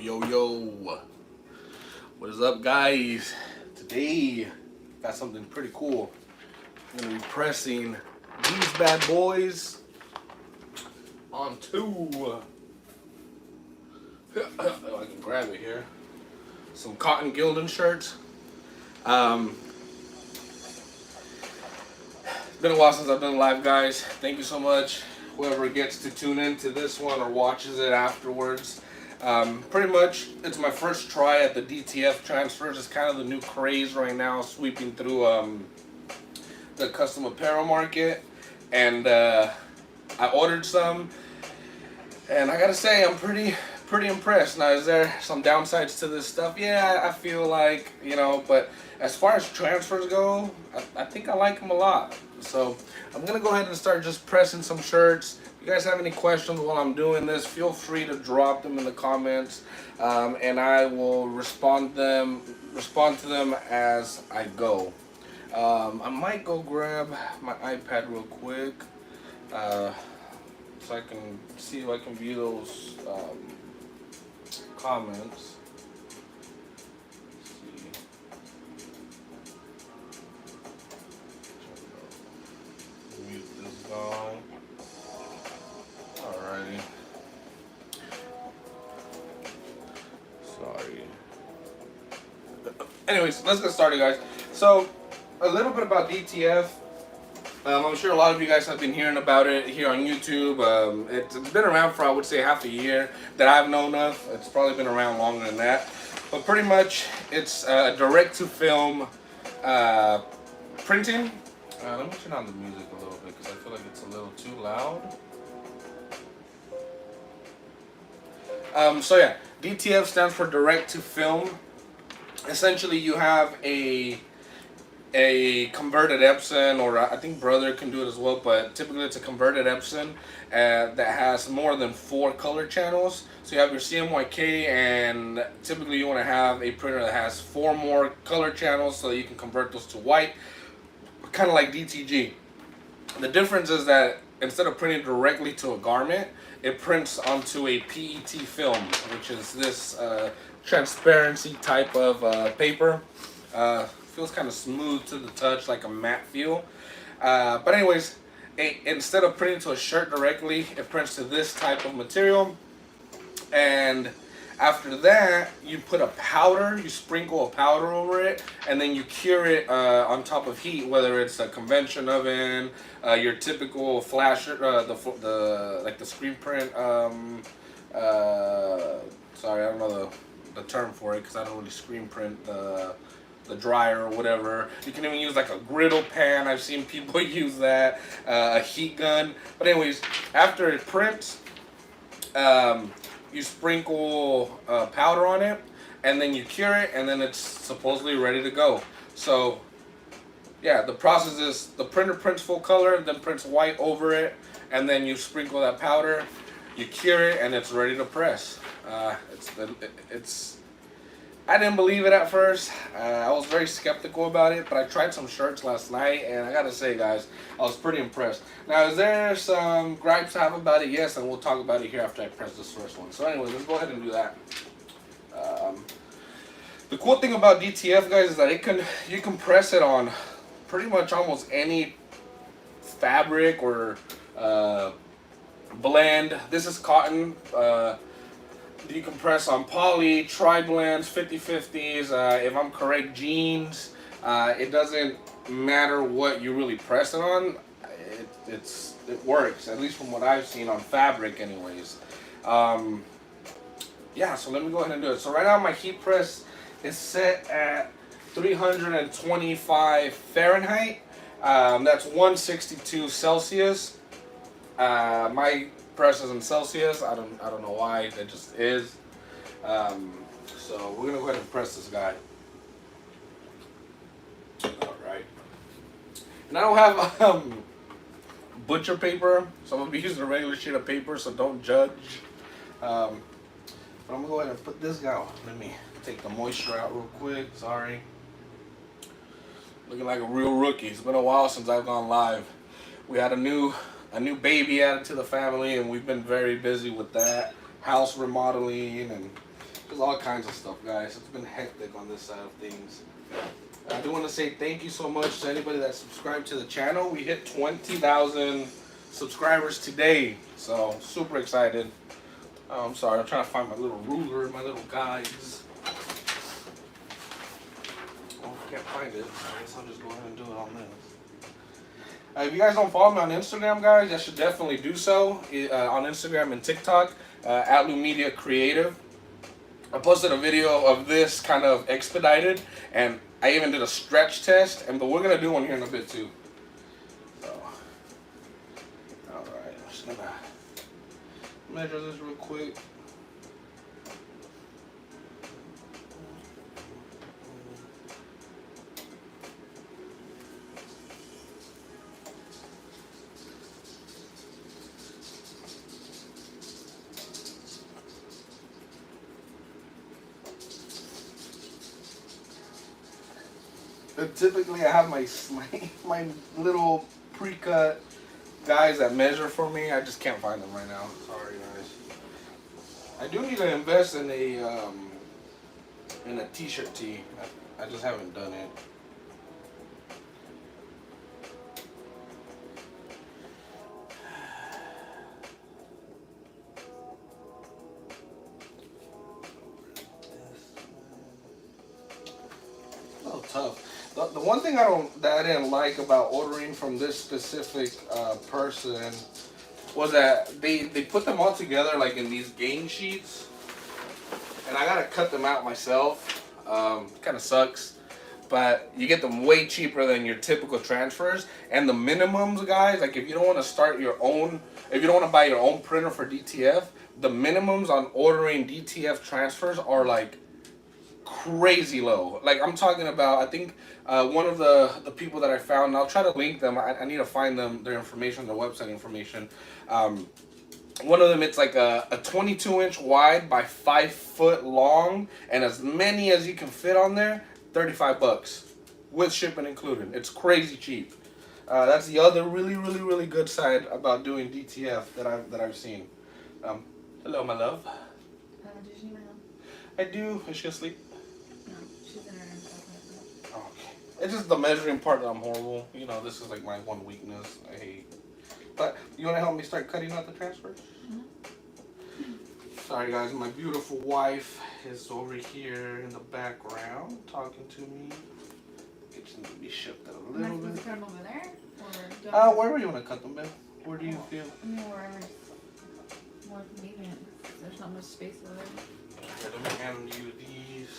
Yo, what is up, guys? Today, got something pretty cool. I'm gonna be pressing these bad boys onto, if I can grab it here, some cotton Gildan shirts. It's been a while since I've done live, guys. Thank you so much, whoever gets to tune into this one or watches it afterwards. Pretty much, it's my first try at the DTF Transfers. It's kind of the new craze right now, sweeping through the custom apparel market. And I ordered some, and I gotta say, I'm pretty impressed. Now, is there some downsides to this stuff? Yeah, I feel like, but as far as transfers go, I think I like them a lot. So I'm gonna go ahead and start just pressing some shirts. If you guys have any questions while I'm doing this, feel free to drop them in the comments, and I will respond to them as I go. I might go grab my iPad real quick, so I can see if I can view those comments. Mute this guy. Alrighty. Sorry. Anyways, let's get started, guys. So, a little bit about DTF. I'm sure a lot of you guys have been hearing about it here on YouTube. It's been around for, I would say, half a year that I've known of. It's probably been around longer than that. But pretty much, it's direct-to-film printing. Let me turn on the music a little bit because I feel like it's a little too loud. So yeah, DTF stands for direct-to-film. Essentially, you have a converted Epson, or I think Brother can do it as well, but typically it's a converted Epson that has more than 4 color channels. So you have your Cmyk, and typically you want to have a printer that has 4 more color channels so that you can convert those to white, kind of like DTG. The difference is that instead of printing directly to a garment, it prints onto a PET film, which is this transparency type of paper. Feels kind of smooth to the touch, like a matte feel. But anyways, instead of printing to a shirt directly, it prints to this type of material. And after that, you put a powder, you sprinkle a powder over it, and then you cure it on top of heat, whether it's a convention oven, your typical flasher, like the screen print. Sorry, I don't know the term for it because I don't really screen print the dryer or whatever. You can even use like a griddle pan. I've seen people use that, a heat gun. But anyways, after it prints, you sprinkle powder on it, and then you cure it, and then it's supposedly ready to go. So yeah, the process is the printer prints full color, then prints white over it, and then you sprinkle that powder, you cure it, and it's ready to press. I didn't believe it at first. I was very skeptical about it, but I tried some shirts last night, and I gotta say, guys, I was pretty impressed. Now, is there some gripes I have about it? Yes, and we'll talk about it here after I press this first one. So anyway, let's go ahead and do that. The cool thing about DTF, guys, is that you can press it on pretty much almost any fabric or blend. This is cotton. You can press on poly, tri-blends, 50/50s, if I'm correct, jeans. It doesn't matter what you really press it on. It works, at least from what I've seen on fabric anyways. Yeah, so let me go ahead and do it. So right now my heat press is set at 325 Fahrenheit. That's 162 Celsius. My press is in Celsius. I don't know why. It just is. So we're gonna go ahead and press this guy. All right. And I don't have butcher paper, so I'm gonna be using a regular sheet of paper. So don't judge. But I'm gonna go ahead and put this guy on. Let me take the moisture out real quick. Sorry. Looking like a real rookie. It's been a while since I've gone live. We had a new baby added to the family, and we've been very busy with that. House remodeling and There's all kinds of stuff, guys. It's been hectic on this side of things. I do want to say thank you so much to anybody that subscribed to the channel. We hit 20,000 subscribers today, so super excited. I'm sorry, I'm trying to find my little ruler, my little guides. Oh, I can't find it. I guess I'll just go ahead and do it on this. If you guys don't follow me on Instagram, guys, you should definitely do so. On Instagram and TikTok, at Media Creative. I posted a video of this kind of expedited, and I even did a stretch test, but we're gonna do one here in a bit too. So, all right, I'm just gonna measure this real quick. Typically, I have my little pre-cut guys that measure for me. I just can't find them right now. Sorry, guys. I do need to invest in a t-shirt tee. I just haven't done it. Oh, tough. The one thing that I didn't like about ordering from this specific person was that they put them all together like in these gain sheets, and I gotta cut them out myself. Kind of sucks, but you get them way cheaper than your typical transfers. And the minimums, guys, like if you don't want to start your own, if you don't want to buy your own printer for DTF, the minimums on ordering DTF transfers are like crazy low. Like I'm talking about, I think one of the people that I found, and I'll try to link them. I need to find them, their information, their website information. One of them, it's like a 22-inch wide by 5 foot long, and as many as you can fit on there. $35 with shipping included. It's crazy cheap. That's the other really good side about doing DTF that I've seen. Hello, my love. Did you need my help? I do. Is she asleep? No, she's in her room. Okay. It's just the measuring part that I'm horrible. You know, this is like my one weakness. I hate. But you want to help me start cutting out the transfers? Mm-hmm. Sorry, guys. My beautiful wife is over here in the background talking to me. Kitchen to be shifted a little bit. Am I supposed to cut them over there? Or wherever you want to cut them, Ben. Where do you feel? I mean, wherever's more convenient. There's not much space over there. Okay, let me hand you these.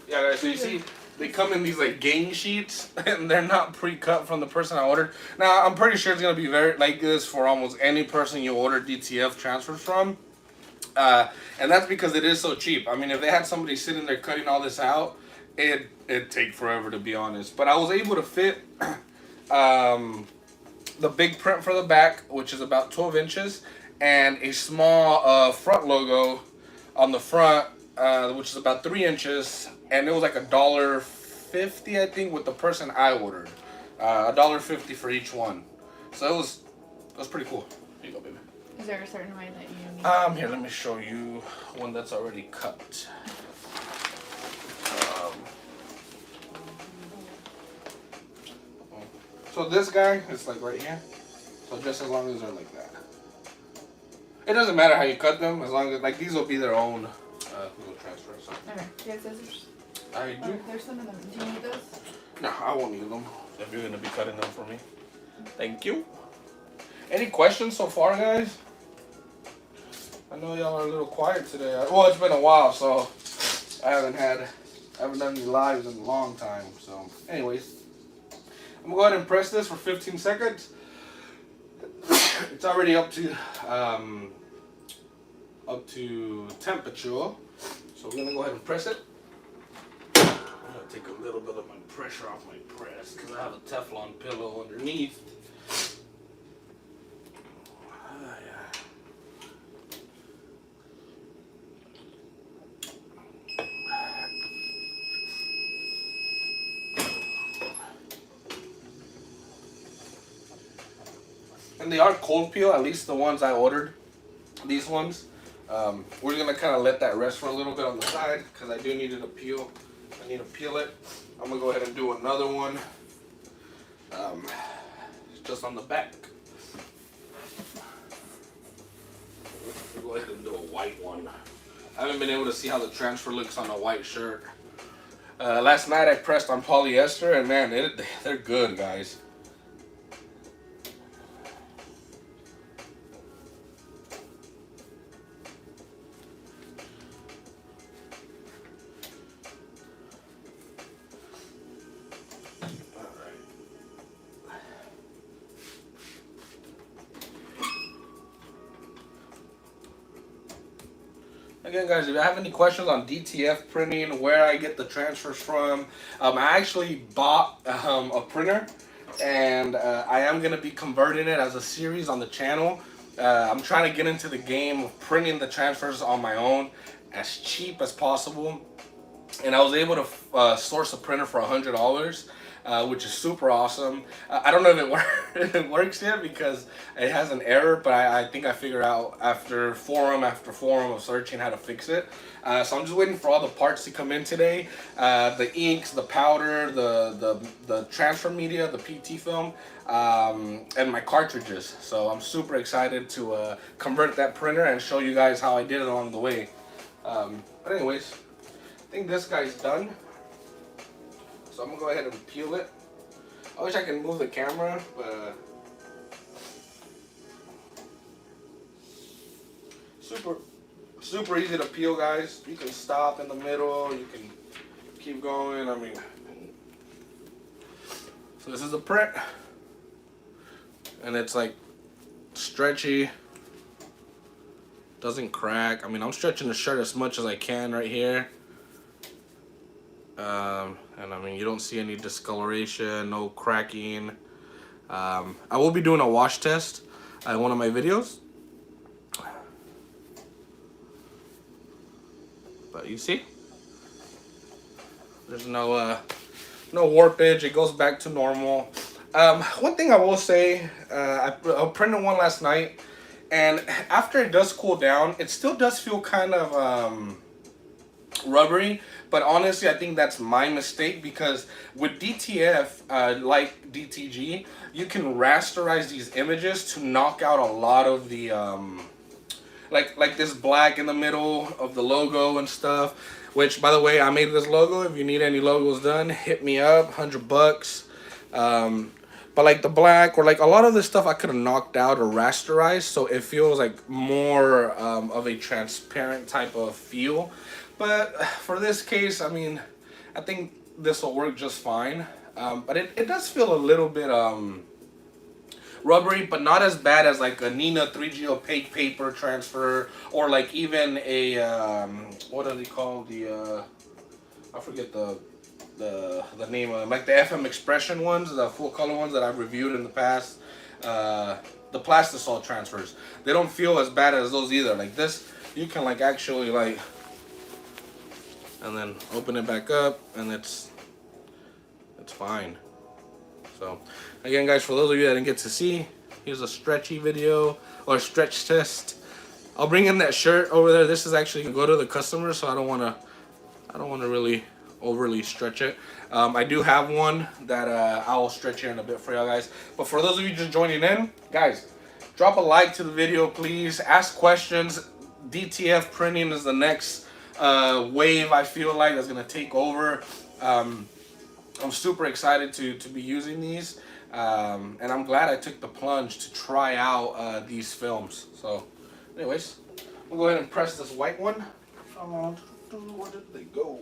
Yeah, guys, so you see, they come in these like gain sheets, and they're not pre-cut from the person I ordered. Now, I'm pretty sure it's gonna be very like this for almost any person you order DTF transfers from, and that's because it is so cheap. I mean, if they had somebody sitting there cutting all this out, it'd take forever, to be honest. But I was able to fit the big print for the back, which is about 12 inches, and a small front logo on the front, which is about 3 inches, and it was like $1.50, I think, with the person I ordered. $1.50 for each one. So it was pretty cool. Here you go, baby. Is there a certain way that you need? Here, let me show you one that's already cut. So this guy is like right here. So just as long as they're like that. It doesn't matter how you cut them, as long as like these will be their own little transfers. So. Okay. Do you have scissors? I do. Oh, there's some of them. Do you need those? No, I won't need them. If you're gonna be cutting them for me. Thank you. Any questions so far, guys? I know y'all are a little quiet today. Well, it's been a while, so I haven't done any lives in a long time. So, anyways, I'm gonna go ahead and press this for 15 seconds. It's already up to temperature, so we're gonna go ahead and press it. I'm gonna take a little bit of my pressure off my press because I have a Teflon pillow underneath. And they are cold peel, at least the ones I ordered. These ones. We're gonna kind of let that rest for a little bit on the side because I do need it to peel. I need to peel it. I'm gonna go ahead and do another one. Just on the back. We'll go ahead and do a white one. I haven't been able to see how the transfer looks on a white shirt. Last night I pressed on polyester and man, they're good, guys. Again, guys, if you have any questions on DTF printing, where I get the transfers from, I actually bought a printer, and I am going to be converting it as a series on the channel. I'm trying to get into the game of printing the transfers on my own as cheap as possible. And I was able to source a printer for $100. Which is super awesome. I don't know if it works yet because it has an error, but I think I figured out after forum of searching how to fix it. So I'm just waiting for all the parts to come in today. The inks, the powder, the transfer media, the PT film, and my cartridges. So I'm super excited to convert that printer and show you guys how I did it along the way. But anyways, I think this guy's done. So I'm gonna go ahead and peel it. I wish I could move the camera, but super easy to peel, guys. You can stop in the middle, you can keep going. I mean, so this is the print, and it's like stretchy, doesn't crack. I mean, I'm stretching the shirt as much as I can right here. And I mean, you don't see any discoloration, no cracking. I will be doing a wash test in one of my videos. But you see, there's no warpage. It goes back to normal. One thing I will say, I printed one last night, and after it does cool down, it still does feel kind of rubbery. But honestly, I think that's my mistake because with DTF, like DTG, you can rasterize these images to knock out a lot of the, like this black in the middle of the logo and stuff. Which, by the way, I made this logo. If you need any logos done, hit me up, $100. But like the black or like a lot of this stuff I could have knocked out or rasterized, so it feels like more of a transparent type of feel. But for this case, I mean, I think this will work just fine. But it does feel a little bit rubbery, but not as bad as like a Nina 3G opaque paper transfer, or like even a what are they called? The I forget the name of them, like the FM Expression ones, the full color ones that I've reviewed in the past. The plastisol transfers, they don't feel as bad as those either. Like this, you can like actually like, and then open it back up, and it's fine. So again, guys, for those of you that didn't get to see, here's a stretchy video or stretch test. I'll bring in that shirt over there. This is actually gonna go to the customer, so I don't want to really overly stretch it. I do have one that I'll stretch here in a bit for y'all guys. But for those of you just joining in, guys, drop a like to the video, please. Ask questions. DTF printing is the next wave, I feel like, that's gonna take over. I'm super excited to be using these, and I'm glad I took the plunge to try out these films. So anyways, we'll go ahead and press this white one. Where did they go?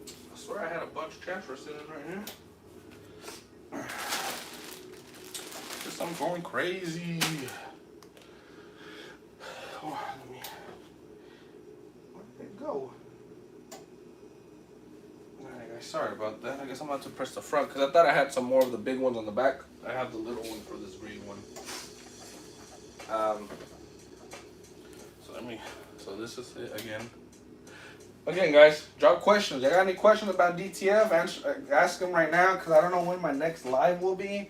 I swear I had a bunch of transfers in right here. Guess I'm going crazy. Oh, where did they go? Alright guys, sorry about that. I guess I'm about to press the front because I thought I had some more of the big ones on the back. I have the little one for this green one. So this is it again. Again, guys, drop questions. If you got any questions about DTF, ask them right now because I don't know when my next live will be.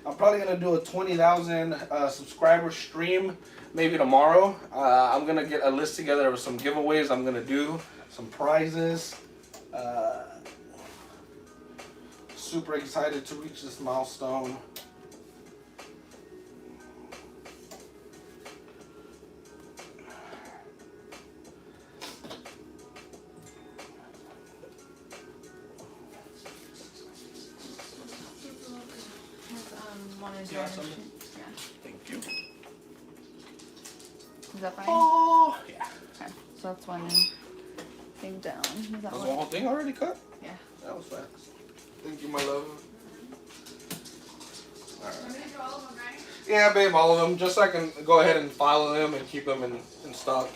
I'm probably gonna do a 20,000 subscriber stream maybe tomorrow. I'm gonna get a list together of some giveaways I'm gonna do, some prizes. Super excited to reach this milestone. Yeah. Thank you. Is that fine? Oh, yeah. Okay. So that's one thing down. Is that Was one? the whole thing already cut? Yeah. That was fast. Thank you, my love. All right. Yeah, babe, all of them, just so I can go ahead and follow them and keep them in stock.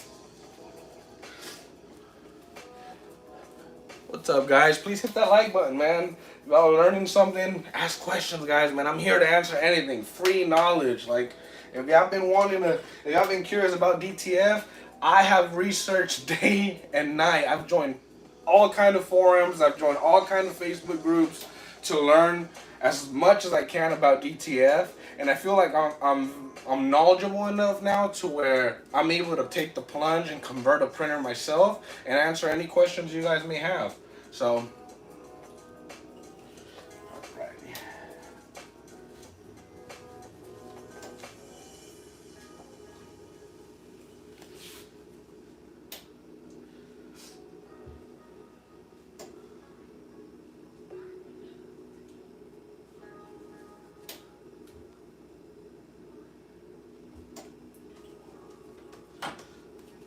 What's up, guys? Please hit that like button, man. If y'all are learning something, ask questions, guys, man. I'm here to answer anything. Free knowledge. Like, if y'all been if y'all been curious about DTF, I have researched day and night. I've joined all kind of forums. I've joined all kind of Facebook groups to learn as much as I can about DTF. And I feel like I'm knowledgeable enough now to where I'm able to take the plunge and convert a printer myself and answer any questions you guys may have. So, alrighty.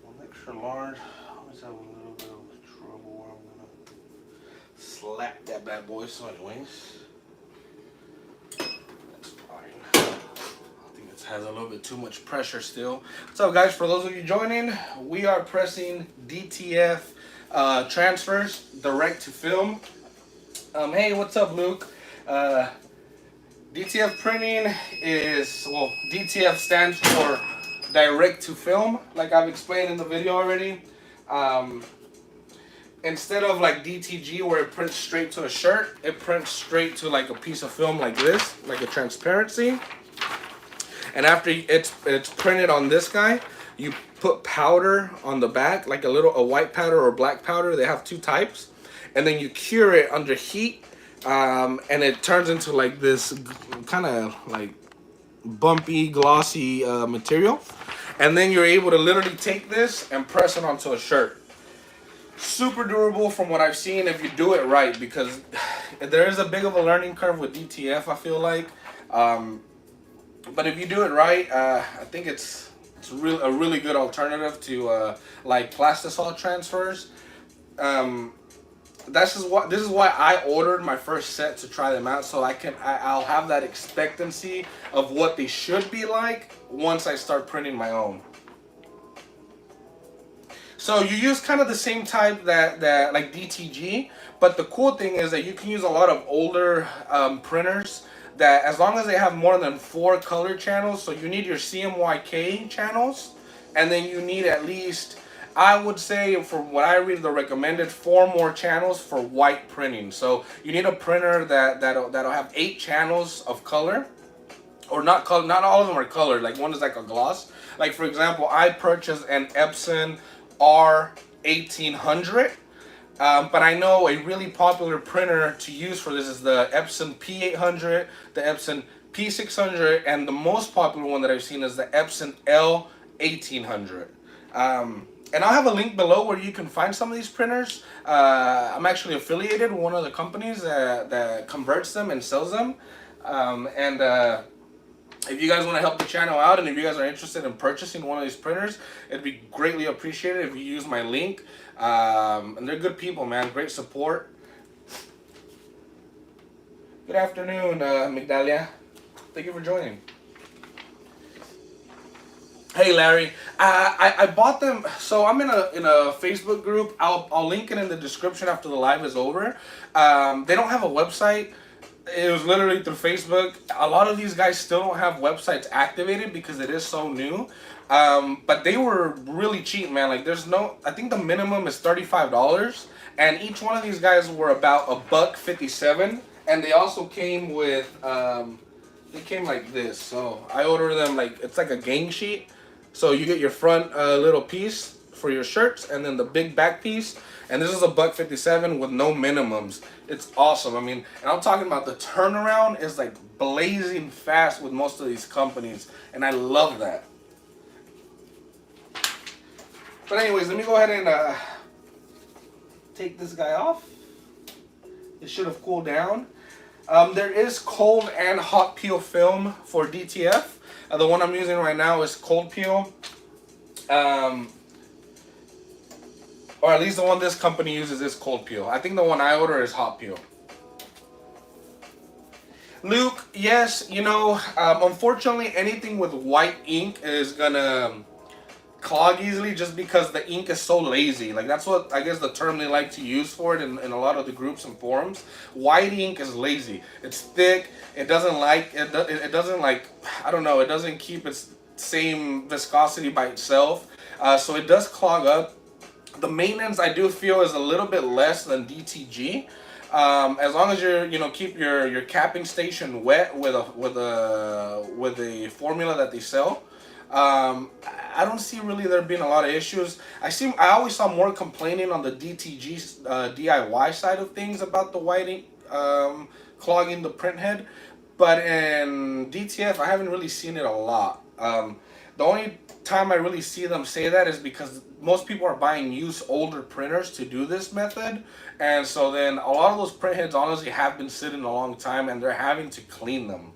One extra large. I always have a little bit of trouble where I'm gonna slap that bad boy. So, anyways, that's fine. I think it has a little bit too much pressure still. What's up, guys? For those of you joining, we are pressing DTF Transfers direct to film. Hey, what's up, Luke? DTF printing is, well, DTF stands for direct to film, like I've explained in the video already. Instead of like DTG where it prints straight to a shirt, it prints straight to like a piece of film like this, like a transparency. And after it's printed on this guy, you put powder on the back, like a white powder or black powder. They have two types. And then you cure it under heat, and it turns into like this kind of like bumpy, glossy material. And then you're able to literally take this and press it onto a shirt. Super durable from what I've seen if you do it right, because there is a big of a learning curve with DTF, I feel like. But if you do it right, I think it's a really good alternative to like plastisol transfers. This is why I ordered my first set to try them out, so I'll have that expectancy of what they should be like once I start printing my own. So you use kind of the same type that like DTG, but the cool thing is that you can use a lot of older printers that, as long as they have more than 4 color channels, so you need your Cmyk channels, and then you need at least, I would say, from what I read, the recommended 4 more channels for white printing. So you need a printer that'll have 8 channels of color, or not color. Not all of them are colored. Like one is like a gloss. Like for example, I purchased an Epson R1800. But I know a really popular printer to use for this is the Epson P800, the Epson P600, and the most popular one that I've seen is the Epson L1800. And I'll have a link below where you can find some of these printers. I'm actually affiliated with one of the companies that converts them and sells them. If you guys want to help the channel out, and if you guys are interested in purchasing one of these printers, it'd be greatly appreciated if you use my link. And they're good people, man. Great support. Good afternoon, Migdalia. Thank you for joining. Hey, Larry. I bought them. So I'm in a Facebook group. I'll link it in the description after the live is over. They don't have a website. It was literally through Facebook. A lot of these guys still don't have websites activated because it is so new. But they were really cheap, man. Like I think the minimum is $35, and each one of these guys were about $1.57, and they also came with they came like this. So I order them like, it's like a gang sheet. So you get your front little piece for your shirts, and then the big back piece. And this is a $1.57 with no minimums. It's awesome. I mean, and I'm talking about the turnaround is like blazing fast with most of these companies, and I love that. But anyways, let me go ahead and take this guy off. It should have cooled down. There is cold and hot peel film for DTF. The one I'm using right now is cold peel. Or at least the one this company uses is cold peel. I think the one I order is hot peel. Luke, yes, you know, unfortunately anything with white ink is gonna clog easily just because the ink is so lazy. Like, that's what I guess the term they like to use for it in a lot of the groups and forums. White ink is lazy. It's thick. It doesn't like it doesn't like, I don't know, it doesn't keep its same viscosity by itself. So it does clog up. The maintenance I do feel is a little bit less than DTG. As long as keep your capping station wet with a formula that they sell. I don't see really there being a lot of issues. I always saw more complaining on the DTG DIY side of things about the white ink clogging the print head, but in DTF I haven't really seen it a lot. The only time I really see them say that is because most people are buying used older printers to do this method, and so then a lot of those print heads honestly have been sitting a long time and they're having to clean them.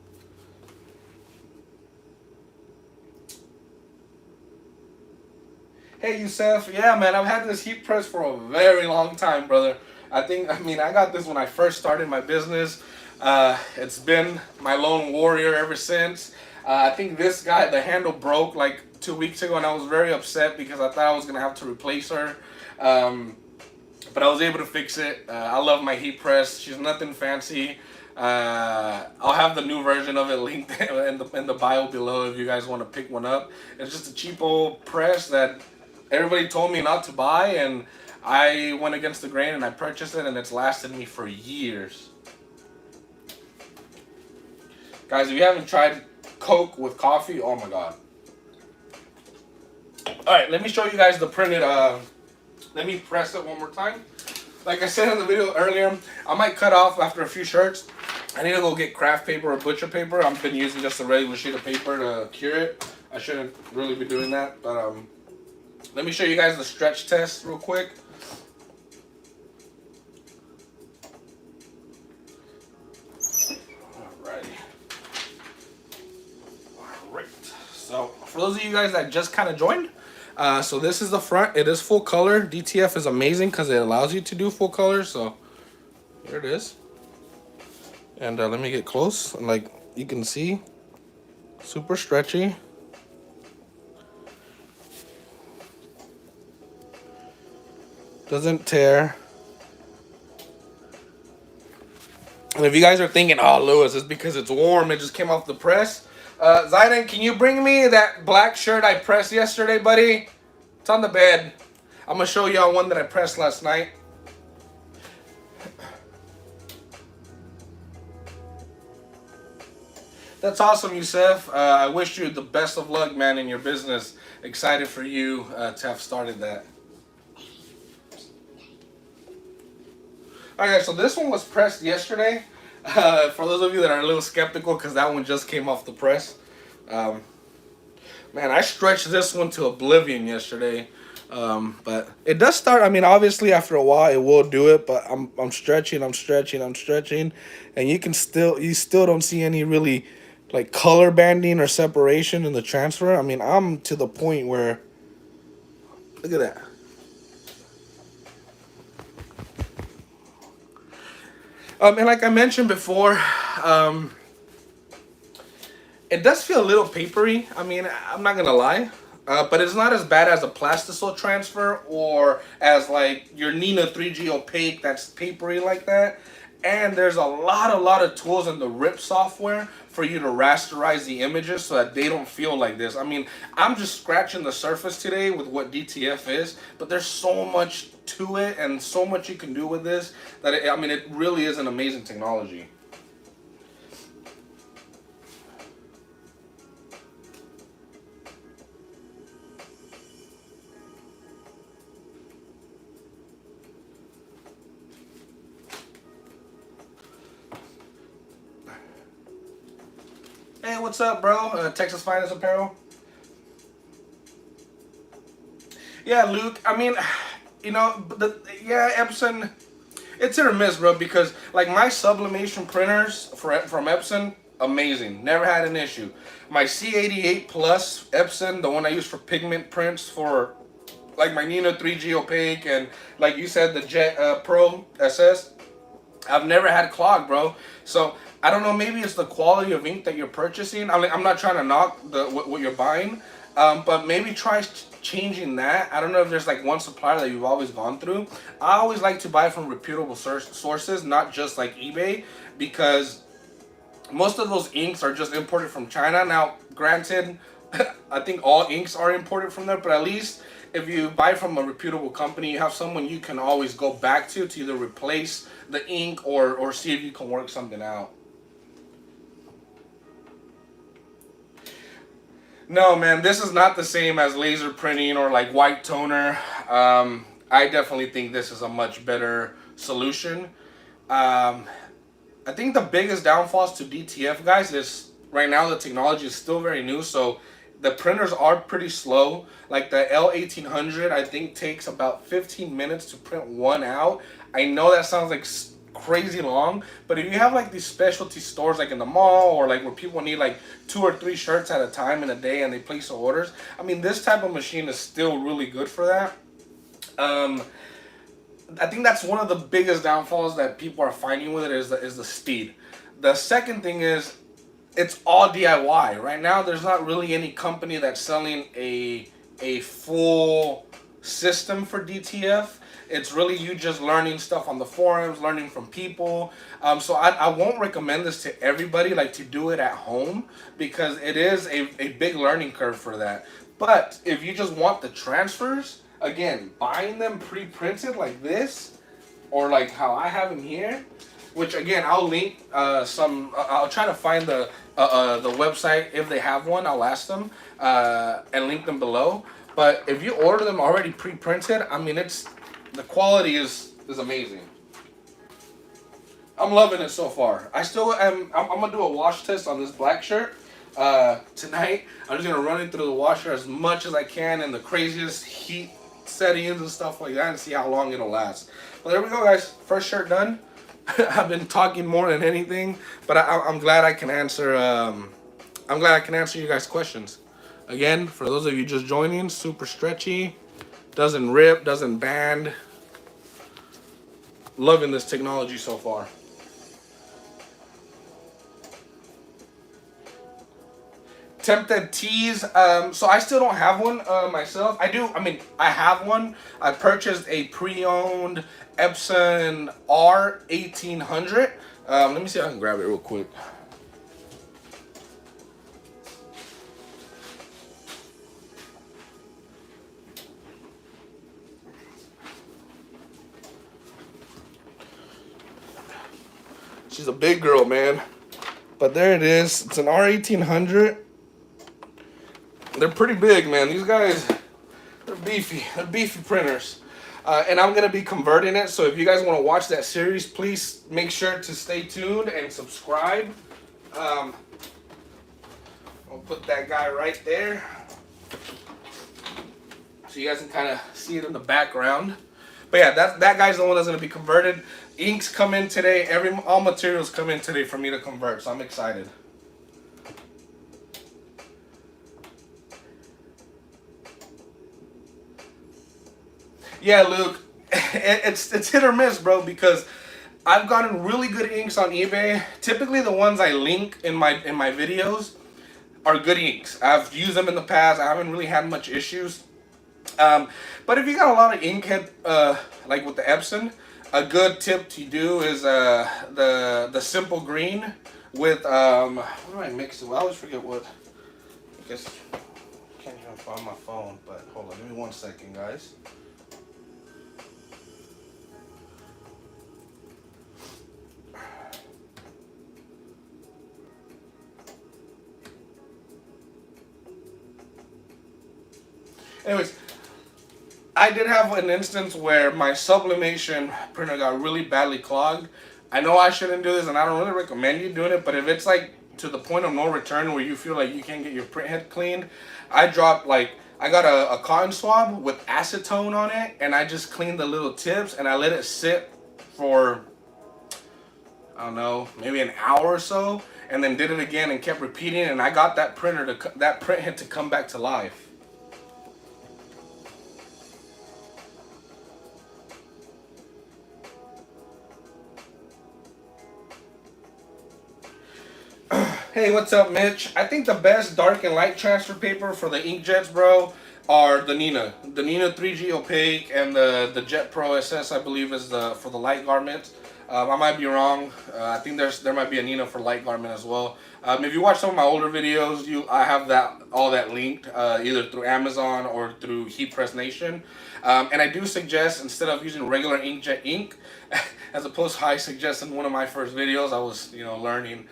Hey Yusef, yeah man, I've had this heat press for a very long time, brother. I got this when I first started my business. It's been my lone warrior ever since. I think this guy, the handle broke like 2 weeks ago, and I was very upset because I thought I was gonna have to replace her. But I was able to fix it. I love my heat press. She's nothing fancy. I'll have the new version of it linked in the bio below if you guys want to pick one up. It's just a cheapo press that everybody told me not to buy, and I went against the grain and I purchased it, and it's lasted me for years. Guys, if you haven't tried Coke with coffee, oh my god. Alright, let me show you guys the printed, let me press it one more time. Like I said in the video earlier, I might cut off after a few shirts. I need to go get craft paper or butcher paper. I've been using just a regular sheet of paper to cure it. I shouldn't really be doing that, but let me show you guys the stretch test real quick. Alright. So for those of you guys that just kind of joined, so this is the front. It is full color. DTF is amazing because it allows you to do full color. So here it is. And let me get close. And like you can see, super stretchy. Doesn't tear. And if you guys are thinking, oh, Lewis, it's because it's warm, it just came off the press. Zayden, can you bring me that black shirt I pressed yesterday, buddy? It's on the bed. I'm going to show y'all one that I pressed last night. That's awesome, Yusef. I wish you the best of luck, man, in your business. Excited for you to have started that. Alright, so this one was pressed yesterday. For those of you that are a little skeptical, because that one just came off the press. Man, I stretched this one to oblivion yesterday. But it does start, I mean, obviously after a while it will do it, but I'm stretching, and you still don't see any really like color banding or separation in the transfer. I mean, I'm to the point where, look at that. And like I mentioned before, it does feel a little papery. I mean, I'm not gonna lie, but it's not as bad as a Plastisol transfer or as like your Nina 3G opaque that's papery like that. And there's a lot of tools in the RIP software for you to rasterize the images so that they don't feel like this. I mean, I'm just scratching the surface today with what DTF is, but there's so much to it and so much you can do with this that it really is an amazing technology. Hey, what's up, bro? Texas Finest Apparel. Yeah, Luke. I mean, you know, yeah, Epson. It's hit or miss, bro. Because like my sublimation printers from Epson, amazing. Never had an issue. My C88 Plus Epson, the one I use for pigment prints for like my Nino 3G opaque and like you said the Jet Pro SS. I've never had clog, bro. So I don't know. Maybe it's the quality of ink that you're purchasing. I'm not trying to knock what you're buying, but maybe try changing that. I don't know if there's like one supplier that you've always gone through. I always like to buy from reputable sources, not just like eBay, because most of those inks are just imported from China. Now, granted, I think all inks are imported from there, but at least if you buy from a reputable company, you have someone you can always go back to either replace the ink or see if you can work something out. No, man, this is not the same as laser printing or like white toner. I definitely think this is a much better solution. I think the biggest downfalls to DTF, guys, is right now the technology is still very new, so the printers are pretty slow. Like the L1800, I think takes about 15 minutes to print one out. I know that sounds like crazy long, but if you have like these specialty stores like in the mall or like where people need like 2 or 3 shirts at a time in a day and they place orders, I mean, this type of machine is still really good for that. I think that's one of the biggest downfalls that people are finding with it is the speed. The second thing is it's all DIY. Right now there's not really any company that's selling a full system for DTF. It's really you just learning stuff on the forums, learning from people. So I won't recommend this to everybody, like to do it at home, because it is a big learning curve for that. But if you just want the transfers, again, buying them pre-printed like this, or like how I have them here, which again, I'll link I'll try to find the website if they have one. I'll ask them and link them below. But if you order them already pre-printed, I mean, the quality is amazing. I'm loving it so far. I'm gonna do a wash test on this black shirt tonight. I'm just gonna run it through the washer as much as I can in the craziest heat settings and stuff like that and see how long it'll last. Well, there we go, guys. First shirt done. I've been talking more than anything, but I'm glad I can answer. I'm glad I can answer you guys' questions. Again, for those of you just joining, super stretchy, doesn't rip, doesn't bend. Loving this technology so far. Tempted tees. So I still don't have one myself. I have one. I purchased a pre-owned Epson R1800. Let me see if I can grab it real quick. She's a big girl, man. But there it is. It's an R1800. They're pretty big, man. These guys, they're beefy. They're beefy printers. And I'm going to be converting it. So if you guys want to watch that series, please make sure to stay tuned and subscribe. I'll put that guy right there, so you guys can kind of see it in the background. But yeah, that guy's the one that's going to be converted. Inks come in today. All materials come in today for me to convert. So I'm excited. Yeah, Luke, it's hit or miss, bro, because I've gotten really good inks on eBay. Typically, the ones I link in my videos are good inks. I've used them in the past. I haven't really had much issues. But if you got a lot of inkhead, like with the Epson, a good tip to do is the simple green with what do I mix it with? I always forget what. I guess I can't even find my phone, but hold on, give me 1 second, guys. Anyways, I did have an instance where my sublimation printer got really badly clogged. I know I shouldn't do this, and I don't really recommend you doing it, but if it's like to the point of no return where you feel like you can't get your print head cleaned, I got a cotton swab with acetone on it, and I just cleaned the little tips and I let it sit for, I don't know, maybe an hour or so, and then did it again and kept repeating, and I got that that print head to come back to life. Hey, what's up, Mitch? I think the best dark and light transfer paper for the inkjets, bro, are the Nina 3G opaque, and the Jet Pro SS, I believe, is for the light garment. I might be wrong. I think there might be a Nina for light garment as well. If you watch some of my older videos, I have all that linked either through Amazon or through Heat Press Nation. And I do suggest, instead of using regular inkjet ink, as opposed to I suggest in one of my first videos, I was learning,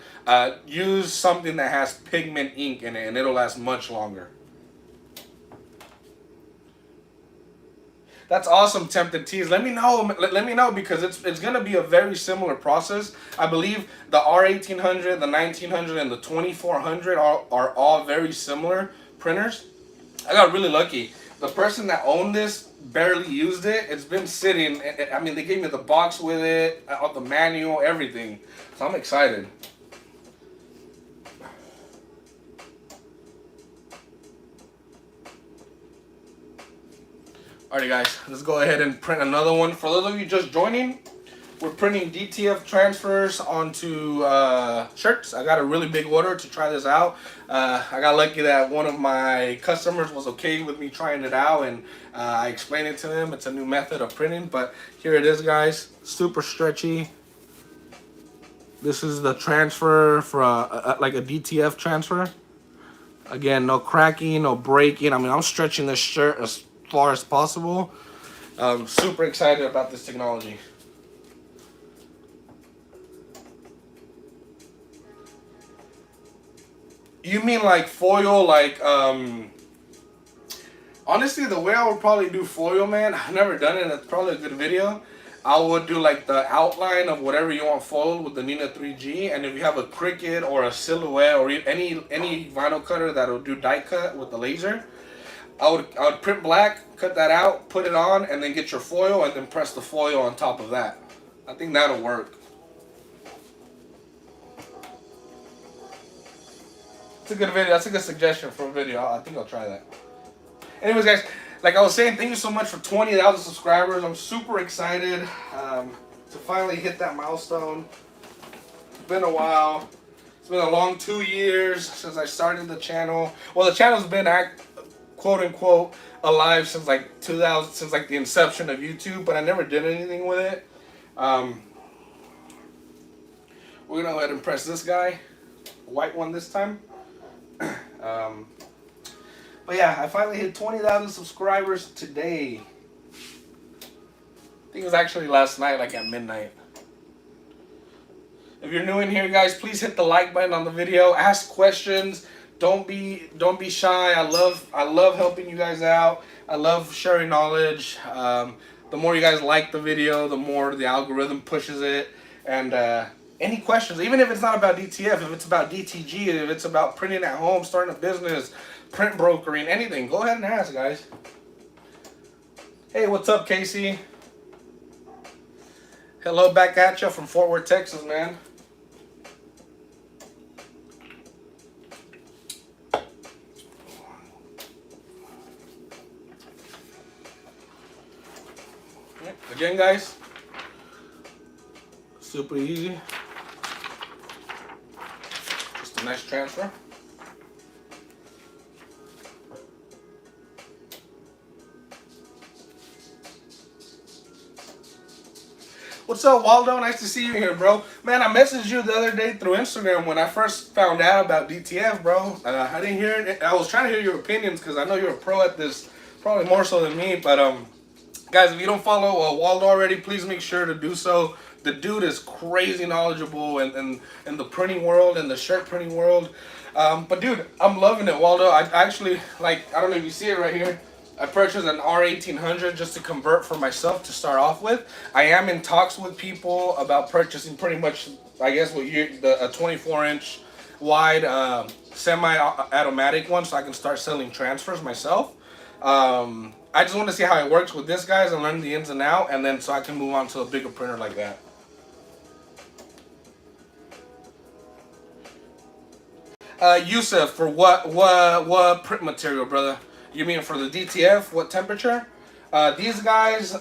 use something that has pigment ink in it, and it'll last much longer. That's awesome, Tempted Teas. Let me know because it's gonna be a very similar process. I believe the R1800, the 1900, and the 2400 are all very similar printers. I got really lucky. The person that owned this barely used it. It's been sitting. I mean, they gave me the box with it, the manual, everything. So I'm excited. Alrighty guys, let's go ahead and print another one. For those of you just joining, we're printing DTF transfers onto shirts. I got a really big order to try this out. I got lucky that one of my customers was okay with me trying it out, and I explained it to him. It's a new method of printing, but here it is, guys. Super stretchy. This is the transfer for like a DTF transfer. Again, no cracking, no breaking. I mean, I'm stretching this shirt as far as possible. Super excited about this technology. You mean like foil, like honestly, the way I would probably do foil, man, I've never done it. It's probably a good video. I would do like the outline of whatever you want foiled with the Nina 3G, and if you have a Cricut or a Silhouette or any vinyl cutter that will do die cut with the laser, I would print black, cut that out, put it on, and then get your foil, and then press the foil on top of that. I think that'll work. It's a good video. That's a good suggestion for a video. I think I'll try that. Anyways, guys, like I was saying, thank you so much for 20,000 subscribers. I'm super excited to finally hit that milestone. It's been a while. It's been a long 2 years since I started the channel. Well, the channel's been quote unquote alive since like 2000, since like the inception of YouTube, but I never did anything with it. We're gonna go ahead and press this guy, white one this time. But yeah, I finally hit 20,000 subscribers today. I think it was actually last night, like at midnight. If you're new in here, guys, please hit the like button on the video. Ask questions. Don't be shy. I love helping you guys out. I love sharing knowledge. The more you guys like the video, the more the algorithm pushes it. And any questions, even if it's not about DTF, if it's about DTG, if it's about printing at home, starting a business, print brokering, anything, go ahead and ask, guys. Hey, what's up, Casey? Hello back at you from Fort Worth, Texas, man. Again, guys, super easy. Just a nice transfer. What's up, Waldo? Nice to see you here, bro. Man, I messaged you the other day through Instagram when I first found out about DTF, bro. I didn't hear it. I was trying to hear your opinions because I know you're a pro at this, probably more so than me. But guys, if you don't follow Waldo already, please make sure to do so. The dude is crazy knowledgeable in the printing world and the shirt printing world. But dude, I'm loving it, Waldo. I actually, like, I don't know if you see it right here. I purchased an R1800 just to convert for myself to start off with. I am in talks with people about purchasing pretty much, I guess, a 24-inch wide semi-automatic one, so I can start selling transfers myself. I just want to see how it works with this, guys, and learn the ins and out, and then so I can move on to a bigger printer like that. Yusuf, for what print material, brother? You mean for the DTF? What temperature? These guys,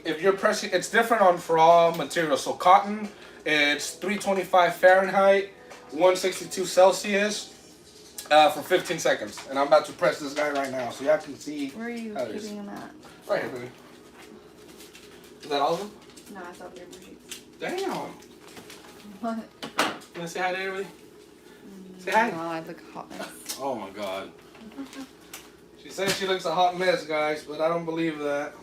if you're pressing, it's different on for all materials. So cotton, it's 325 Fahrenheit, 162 Celsius, for 15 seconds. And I'm about to press this guy right now, so y'all can see. Where are you keeping them at? Right here, baby. Is that all of them? No, I saw paper sheets. Damn. What? You wanna say hi to everybody? Say hi. No, I look a hot mess. Oh my god. She says she looks a hot mess, guys, but I don't believe that.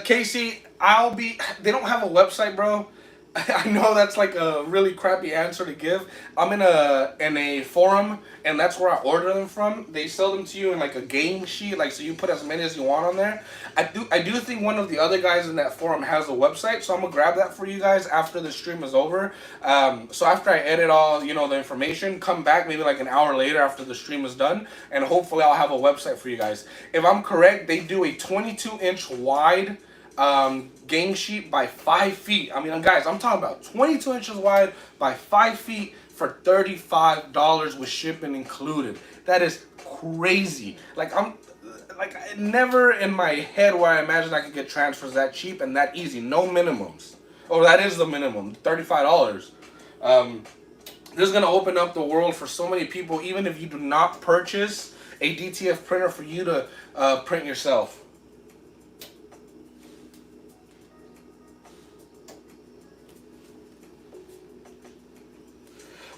Casey, they don't have a website, bro. I know that's like a really crappy answer to give. I'm in a forum, and that's where I order them from. They sell them to you in like a game sheet, like so you put as many as you want on there. I do think one of the other guys in that forum has a website, so I'm gonna grab that for you guys after the stream is over. So after I edit all the information, come back maybe like an hour later after the stream is done, and hopefully I'll have a website for you guys. If I'm correct, they do a 22-inch wide game sheet by 5 feet. I mean, guys, I'm talking about 22 inches wide by 5 feet for $35 with shipping included. That is crazy. Like never in my head where I imagined I could get transfers that cheap and that easy. No minimums. Oh, that is the minimum, $35. This is gonna open up the world for so many people, even if you do not purchase a DTF printer, for you to print yourself.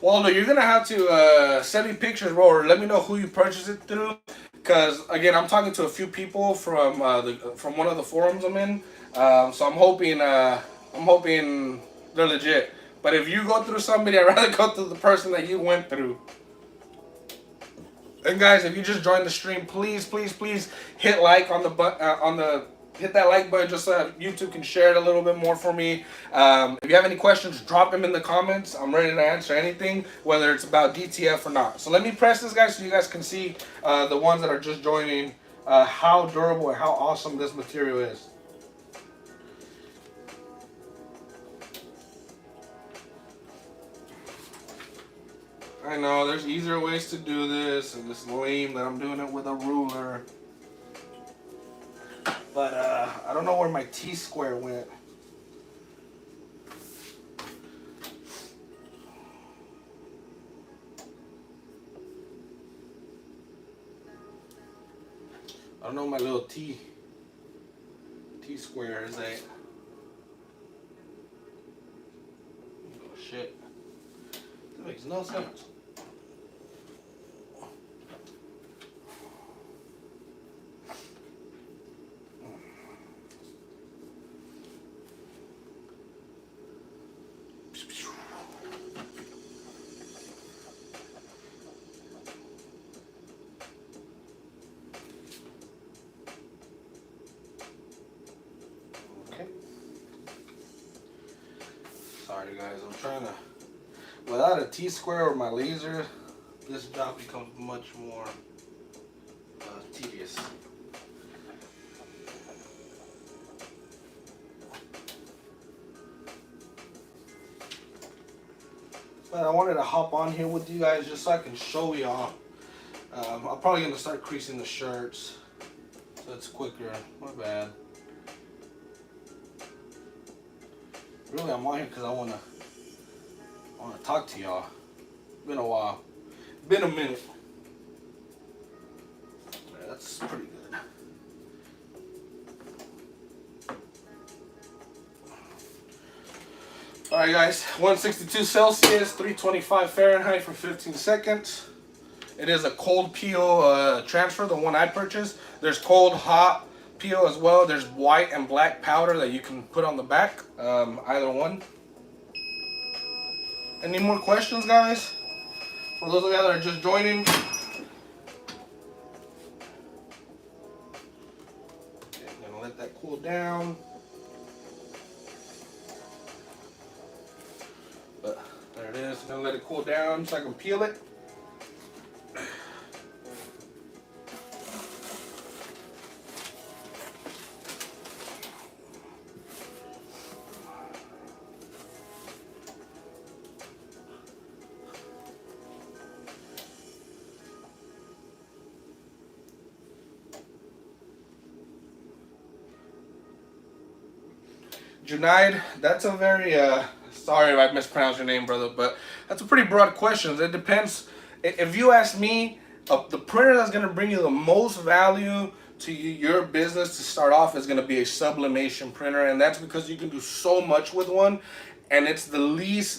Waldo, you're gonna have to send me pictures, bro, or let me know who you purchased it through. Cause again, I'm talking to a few people from one of the forums I'm in. So I'm hoping they're legit. But if you go through somebody, I'd rather go through the person that you went through. And guys, if you just joined the stream, please hit like on the hit that like button just so YouTube can share it a little bit more for me. If you have any questions, drop them in the comments. I'm ready to answer anything, whether it's about DTF or not. So let me press this, guys, so you guys can see the ones that are just joining, how durable and how awesome this material is. I know, there's easier ways to do this, and it's lame that I'm doing it with a ruler. But I don't know where my T-square went. I don't know where my little T-square is at. Oh shit. That makes no sense. Sorry guys, I'm trying to, without a T-square or my laser, this job becomes much more tedious. But I wanted to hop on here with you guys just so I can show y'all. I'm probably going to start creasing the shirts so it's quicker. My bad. Really, I'm on here because I want to talk to y'all. Been a while. Been a minute. Yeah, that's pretty good. Alright guys, 162 Celsius, 325 Fahrenheit for 15 seconds. It is a cold peel transfer, the one I purchased. There's cold, hot peel as well. There's white and black powder that you can put on the back, either one. Any more questions, guys? For those of you that are just joining. Okay, I'm gonna let that cool down. And let it cool down so I can peel it. Junaid, that's a very, sorry if I mispronounced your name, brother, but that's a pretty broad question. It depends. If you ask me, the printer that's going to bring you the most value to your business to start off is going to be a sublimation printer, and that's because you can do so much with one, and it's the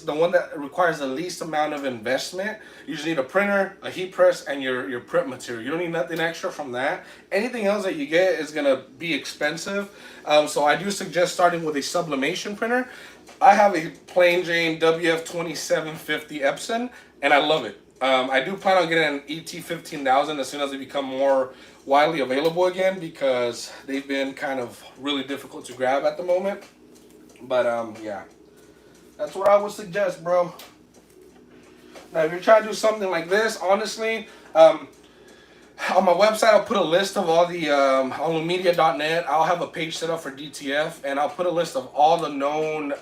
one that requires the least amount of investment. You just need a printer, a heat press, and your print material. You don't need nothing extra from that. Anything else that you get is gonna be expensive. So I do suggest starting with a sublimation printer. I have a plain Jane WF 2750 Epson, and I love it. I do plan on getting an ET 15000 as soon as they become more widely available again, because they've been kind of really difficult to grab at the moment. But yeah. That's what I would suggest, bro. Now, if you're trying to do something like this, honestly, on my website, I'll put a list of all the, on lumedia.net, I'll have a page set up for DTF, and I'll put a list of all the known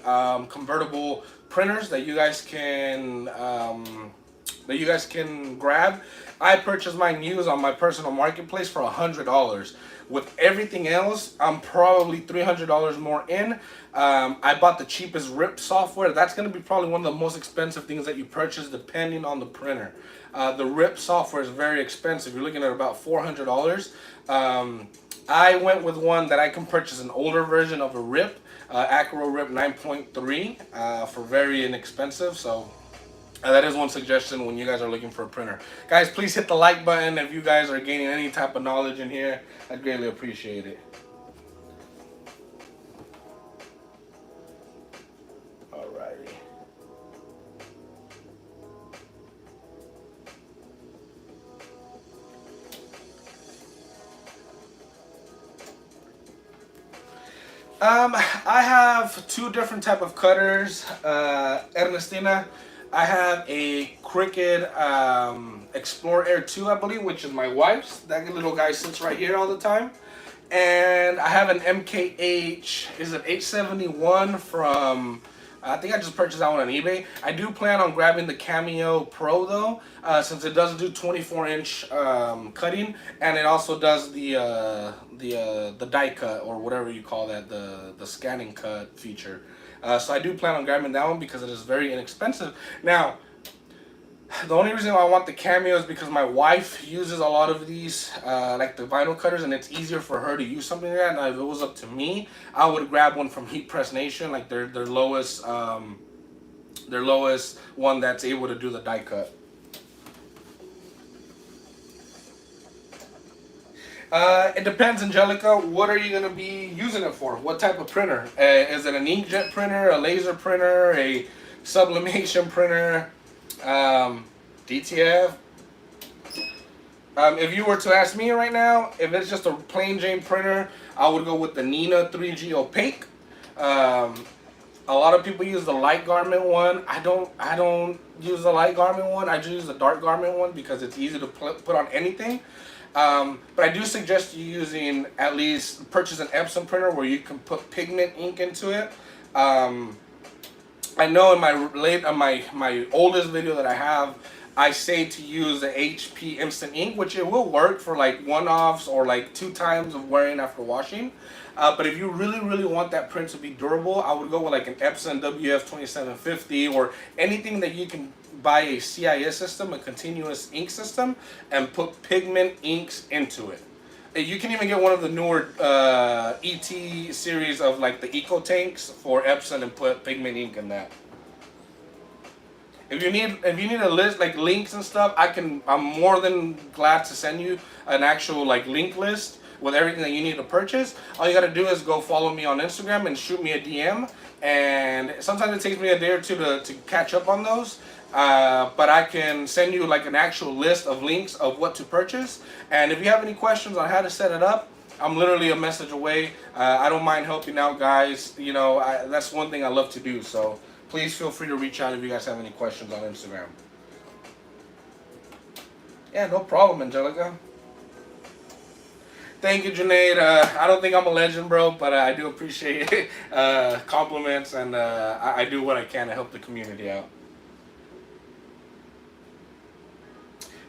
convertible printers that you guys can grab. I purchased mine used on my personal marketplace for $100. With everything else, I'm probably $300 more in. I bought the cheapest RIP software. That's going to be probably one of the most expensive things that you purchase depending on the printer. The RIP software is very expensive. You're looking at about $400. I went with one that I can purchase an older version of a RIP, Acro RIP 9.3 for very inexpensive. So that is one suggestion when you guys are looking for a printer. Guys, please hit the like button if you guys are gaining any type of knowledge in here. I'd greatly appreciate it. Alrighty. I have two different type of cutters. Ernestina, I have a Cricut Explorer Air 2, I believe, which is my wife's. That little guy sits right here all the time. And I have an MKH, is it 871 from, I think I just purchased that one on eBay. I do plan on grabbing the Cmyk Pro though, since it does do 24-inch cutting, and it also does the die cut, or whatever you call that, the scanning cut feature. So I do plan on grabbing that one because it is very inexpensive. Now, the only reason I want the Cmyk is because my wife uses a lot of these, like the vinyl cutters, and it's easier for her to use something like that. Now, if it was up to me, I would grab one from Heat Press Nation, like their lowest one that's able to do the die cut. It depends, Angelica. What are you going to be using it for? What type of printer? Is it an inkjet printer, a laser printer, a sublimation printer, DTF? If you were to ask me right now, if it's just a plain Jane printer, I would go with the Nina 3G Opaque. A lot of people use the light garment one. I don't use the light garment one. I just use the dark garment one because it's easy to put on anything. But I do suggest you using, at least purchase an Epson printer where you can put pigment ink into it. I know in my oldest video that I have, I say to use the HP Instant Ink, which it will work for like one-offs or like 2 times of wearing after washing. But if you really want that print to be durable, I would go with like an Epson WF 2750 or anything that you can buy a CIS system, a continuous ink system, and put pigment inks into it. You can even get one of the newer ET series of like the Eco Tanks for Epson and put pigment ink in that. If you need a list, like links and stuff, I'm more than glad to send you an actual like link list with everything that you need to purchase. All you gotta do is go follow me on Instagram and shoot me a DM. And sometimes it takes me a day or two to catch up on those. But I can send you like an actual list of links of what to purchase. And if you have any questions on how to set it up, I'm literally a message away. I don't mind helping out, guys. You know, that's one thing I love to do. So please feel free to reach out if you guys have any questions on Instagram. Yeah, no problem, Angelica. Thank you, Junaid. I don't think I'm a legend, bro, but I do appreciate compliments, and I do what I can to help the community out.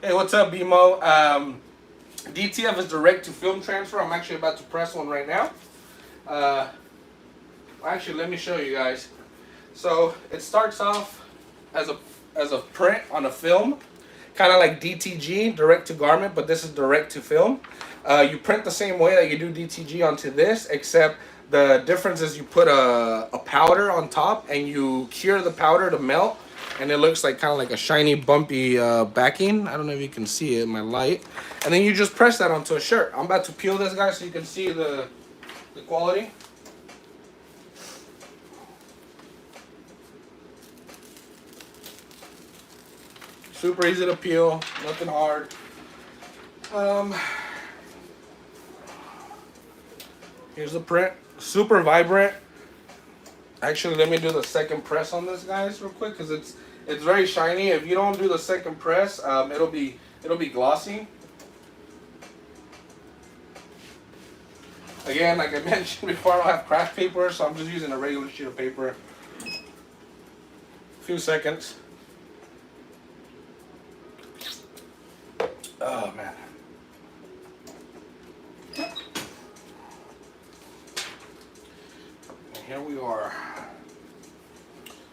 Hey, what's up, BMO? DTF is direct to film transfer. I'm actually about to press one right now. Actually, let me show you guys. So it starts off as a print on a film, kind of like DTG, direct to garment, but this is direct to film. You print the same way that you do DTG onto this, except the difference is you put a powder on top and you cure the powder to melt, and it looks like kind of like a shiny, bumpy backing. I don't know if you can see it in my light. And then you just press that onto a shirt. I'm about to peel this guy so you can see the quality. Super easy to peel, nothing hard. Here's the print, super vibrant. Actually, let me do the second press on this, guys, real quick, because it's very shiny. If you don't do the second press, it'll be glossy. Again, like I mentioned before, I don't have craft paper, so I'm just using a regular sheet of paper. A few seconds. Oh man. And here we are.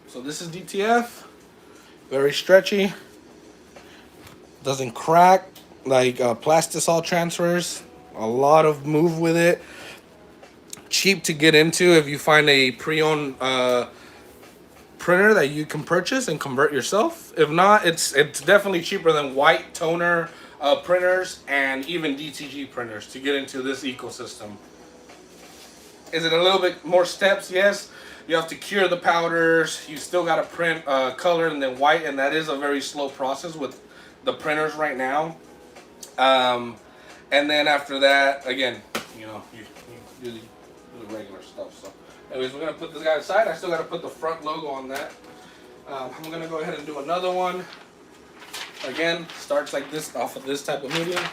So this is DTF. Very stretchy. Doesn't crack like plastisol transfers. A lot of move with it. Cheap to get into if you find a pre-owned printer that you can purchase and convert yourself. If not, it's definitely cheaper than white toner printers and even DTG printers to get into this ecosystem. Is it a little bit more steps? Yes. You have to cure the powders. You still got to print color and then white, and that is a very slow process with the printers right now. And then after that, again, you know, you do the regular stuff. So anyways, we're going to put this guy aside. I still got to put the front logo on that. I'm going to go ahead and do another one. Again, starts like this, off of this type of medium.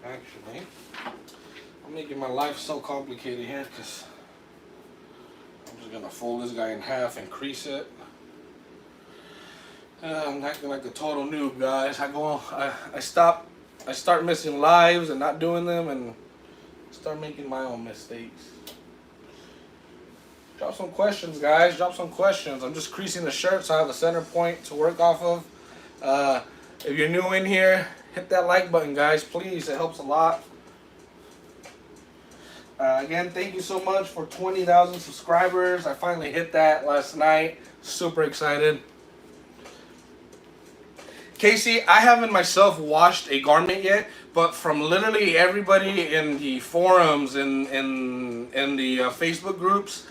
Actually, I'm making my life so complicated here because I'm just going to fold this guy in half and crease it. I'm acting like a total noob, guys. I start missing lives and not doing them, and start making my own mistakes. Drop some questions, guys. Drop some questions. I'm just creasing the shirt so I have a center point to work off of. If you're new in here, hit that like button, guys, please. It helps a lot. Again, thank you so much for 20,000 subscribers. I finally hit that last night. Super excited. Casey, I haven't myself washed a garment yet, but from literally everybody in the forums and in the Facebook groups,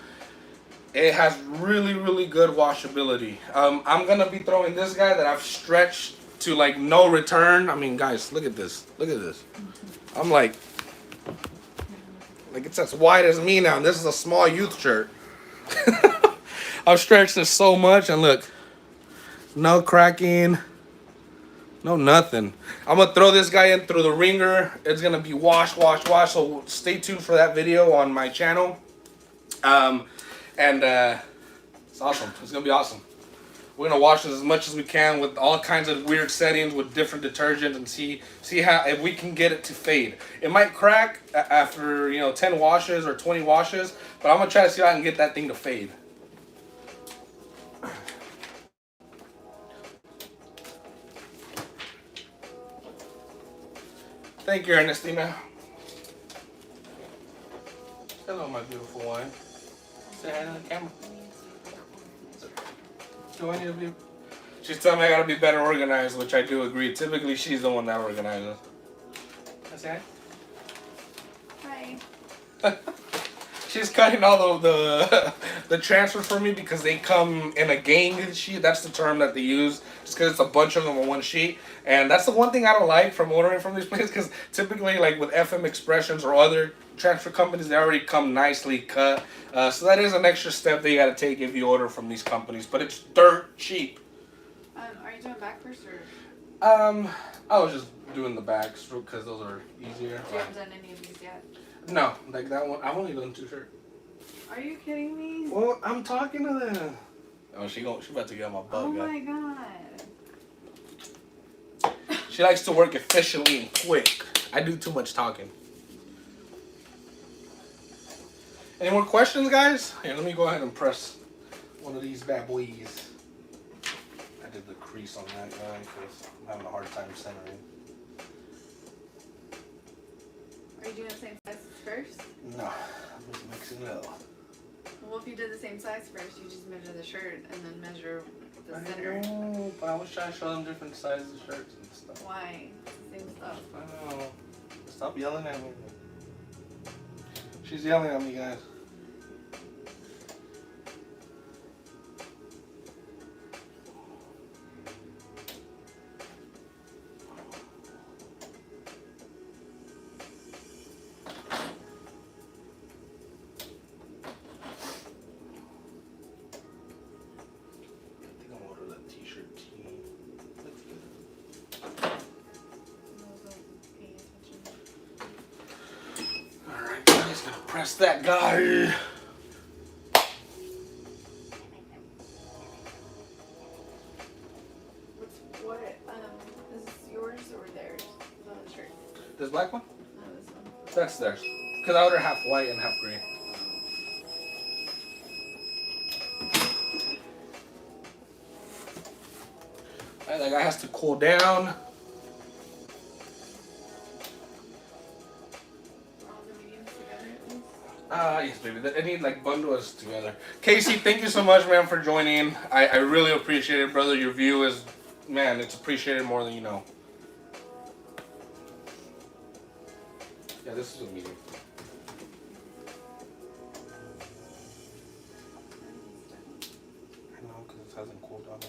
it has really, really good washability. I'm going to be throwing this guy that I've stretched to like no return. I mean, guys, look at this. Look at this. I'm like it's as wide as me now. And this is a small youth shirt. I've stretched this so much, and look, no cracking. No, nothing. I'm going to throw this guy in through the ringer. It's going to be wash, wash, wash. So stay tuned for that video on my channel. It's awesome. It's going to be awesome. We're going to wash this as much as we can with all kinds of weird settings with different detergents and see how if we can get it to fade. It might crack after 10 washes or 20 washes, but I'm going to try to see how I can get that thing to fade. Thank you, Ernestina. Hello, my beautiful one. Say hi to the camera. Do I need to be? She's telling me I gotta be better organized, which I do agree. Typically, she's the one that organizes. Say hi. Hi. She's cutting all the transfers for me because they come in a gang sheet. That's the term that they use. Just because it's a bunch of them on one sheet. And that's the one thing I don't like from ordering from these places, because typically, like with FM Expressions or other transfer companies, they already come nicely cut. So that is an extra step that you got to take if you order from these companies. But it's dirt cheap. Are you doing back first or? I was just doing the backs because those are easier. You haven't done any of these yet? No, like that one. I've only done 2 shirts. Are you kidding me? Well, I'm talking to them. Oh, she about to get my butt. Oh my god. She likes to work efficiently and quick. I do too much talking. Any more questions, guys? Here, let me go ahead and press one of these bad boys. I did the crease on that guy because I'm having a hard time centering. Are you doing the same size first? No, I'm just mixing it up. Well, if you did the same size first, you just measure the shirt and then measure the I center. know, but I was trying to show them different sizes of shirts and stuff. Why? It's the same stuff. I know. Stop yelling at me. She's yelling at me, guys. Press that guy. What? Is this yours or theirs? The shirt. This black one? No, this one. That's theirs. Because I ordered half white and half gray. Alright, that guy has to cool down. Yes, baby. I need like bundle us together. Casey, thank you so much, man, for joining. I really appreciate it, brother. Your view is, man, it's appreciated more than you know. Yeah, this is a medium. I know, because it hasn't cooled down.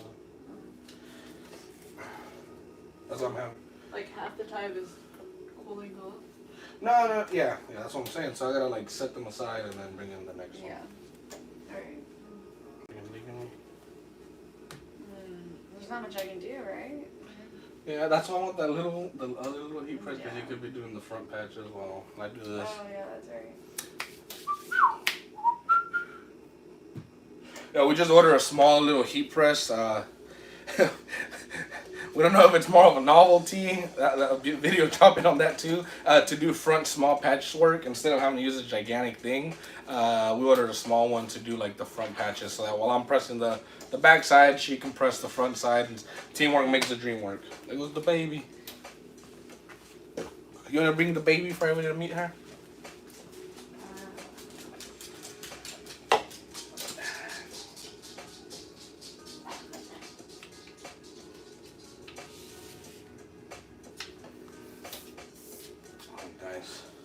That's what I'm having. Like half the time is cooling off. No, yeah, that's what I'm saying. So I gotta like set them aside and then bring in the next one. Yeah. Alright. There's not much I can do, right? Yeah, that's why I want that the other little heat press, because you could be doing the front patch as well. I do this. Oh yeah, that's right. Yeah, we just ordered a small little heat press. We don't know if it's more of a novelty, a video dropping on that too, to do front small patch work instead of having to use a gigantic thing. We ordered a small one to do like the front patches, so that while I'm pressing the back side, she can press the front side, and teamwork makes the dream work. It was the baby. You want to bring the baby for everybody to meet her?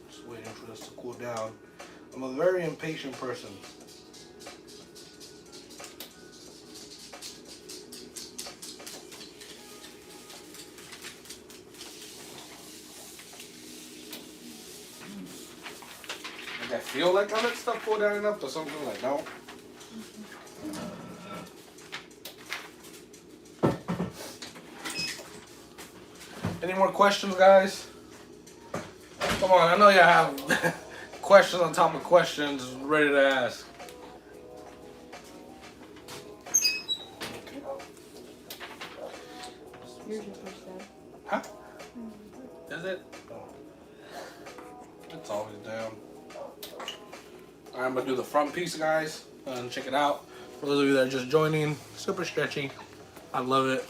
Just waiting for this to cool down. I'm a very impatient person. Like I feel like I let stuff cool down enough, but something like no. Any more questions, guys? Come on, I know you have questions on top of questions ready to ask. Here's your first step. Huh? Is it? Oh. It's always down. Alright, I'm going to do the front piece, guys. And check it out. For those of you that are just joining, super stretchy. I love it.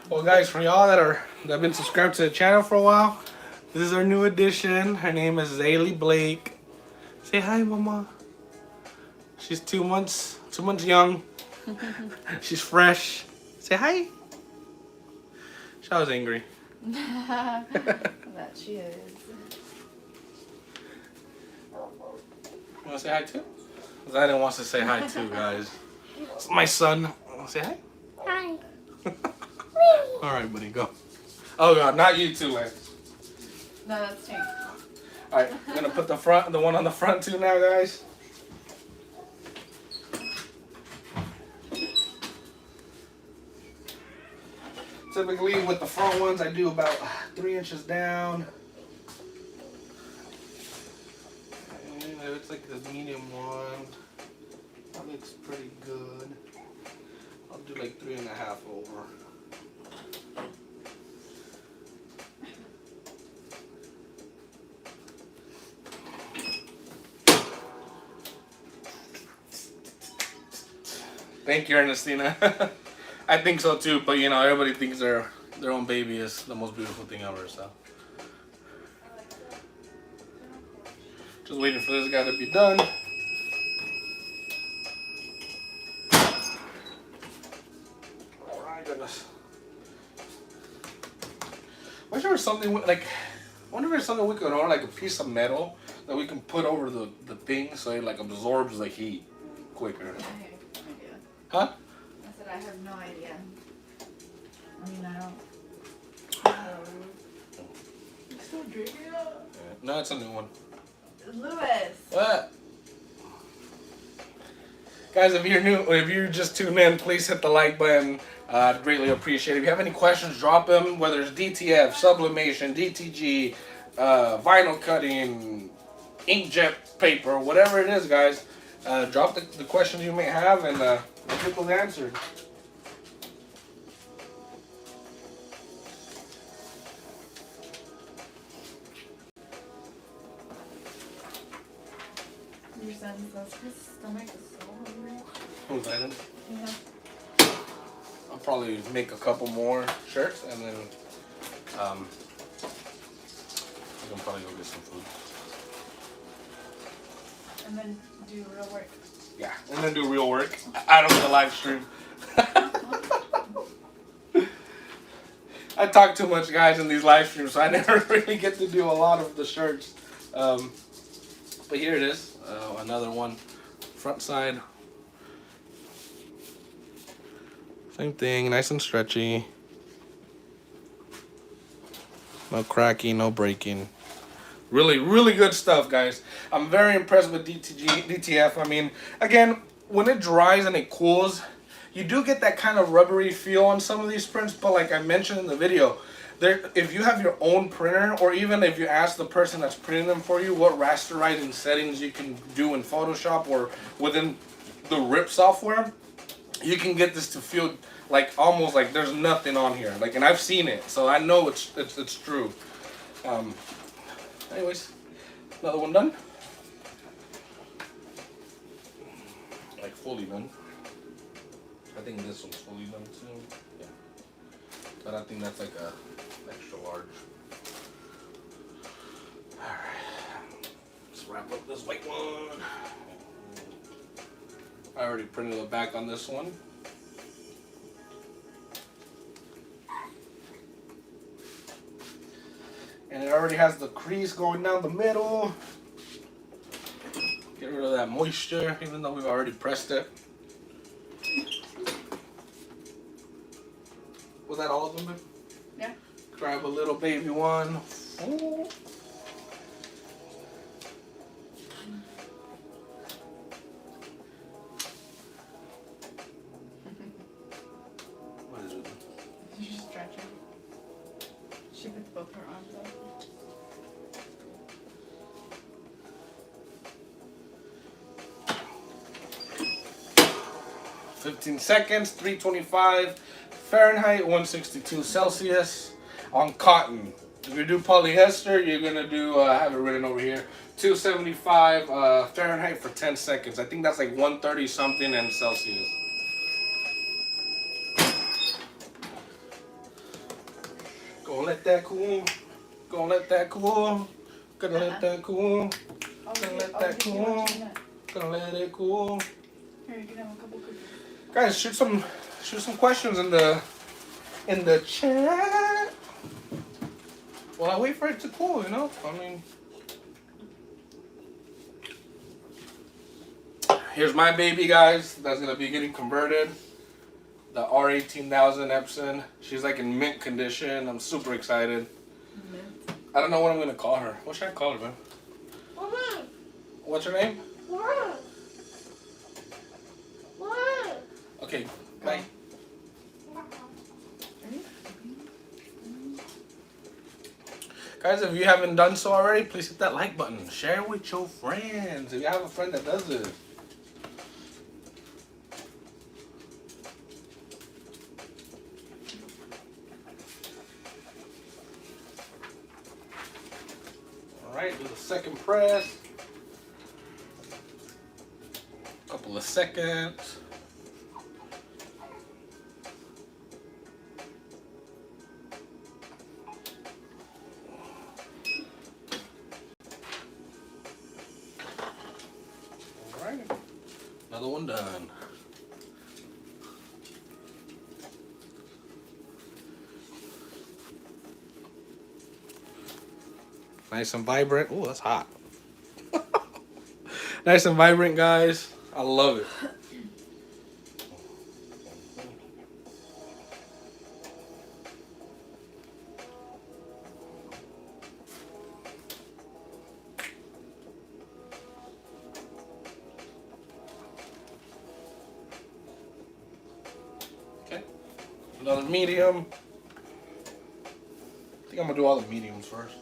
Well, guys, for y'all that have been subscribed to the channel for a while, this is our new addition. Her name is Zaylee Blake. Say hi, mama. She's 2 months young. She's fresh. Say hi. She was angry. That she is. You want to say hi too? Zayden wants to say hi too, guys. It's my son. Say hi. Hi. All right, buddy, go. Oh God, not you too, Lance. No, that's Tank. All right, I'm gonna put the one on the front too now, guys. Typically with the front ones, I do about 3 inches down. And it looks like the medium one. That looks pretty good. I'll do like 3.5 over. Thank you, Ernestina. I think so too, but you know, everybody thinks their own baby is the most beautiful thing ever, so. Just waiting for this guy to be done. Oh my goodness. Wish there was something like, I wonder if there's something we could order, like a piece of metal that we can put over the thing so it like absorbs the heat quicker. I have no idea. Huh? I said I have no idea. I mean, I don't. You still drinking it? Yeah. No, it's a new one. Lewis. What? Guys, if you're new, if you're just tuned in, please hit the like button. I'd greatly appreciate it. If you have any questions, drop them. Whether it's DTF, sublimation, DTG, vinyl cutting, inkjet paper, whatever it is, guys, drop the questions you may have, and we'll get those answered. Your son says his stomach is so hungry. Who's that? Yeah. I'll probably make a couple more shirts, and then I can probably go get some food. And then do real work. Yeah, and then do real work out of the live stream. I talk too much, guys, in these live streams, so I never really get to do a lot of the shirts. But here it is, another one, front side. Same thing, nice and stretchy. No cracking, no breaking. Really, really good stuff, guys. I'm very impressed with DTF. I mean, again, when it dries and it cools, you do get that kind of rubbery feel on some of these prints, but like I mentioned in the video, if you have your own printer, or even if you ask the person that's printing them for you what rasterizing settings you can do in Photoshop or within the RIP software, you can get this to feel like almost like there's nothing on here. Like, and I've seen it, so I know it's true. Anyways, another one done. Like fully done. I think this one's fully done too. Yeah. But I think that's like a extra large. Alright. Let's wrap up this white one. I already printed the back on this one. And it already has the crease going down the middle. Get rid of that moisture, even though we've already pressed it. Was that all of them, babe? Yeah. Grab a little baby one. Ooh. What is it? She's just stretching. She puts both her arms up. 15 seconds, 325 Fahrenheit, 162 Celsius on cotton. If you do polyester, you're gonna do, I have it written over here, 275 Fahrenheit for 10 seconds. I think that's like 130 something in Celsius. Gonna let that cool. Gonna let that cool. Gonna let that cool. Gonna let that cool. Gonna let it cool. Here, you can have a couple cookies. Guys, shoot some questions in the chat. Well, I wait for it to cool, you know? I mean, here's my baby, guys. That's going to be getting converted. The R18000 Epson. She's like in mint condition. I'm super excited. Mint. I don't know what I'm going to call her. What should I call her, man? What's her name? Okay, bye. Guys, if you haven't done so already, please hit that like button. Share with your friends if you have a friend that does it. Alright, do the second press. Couple of seconds. Alright, another one done. Nice and vibrant. Oh, that's hot. Nice and vibrant, guys. I love it. Okay, another medium. I think I'm gonna do all the mediums first.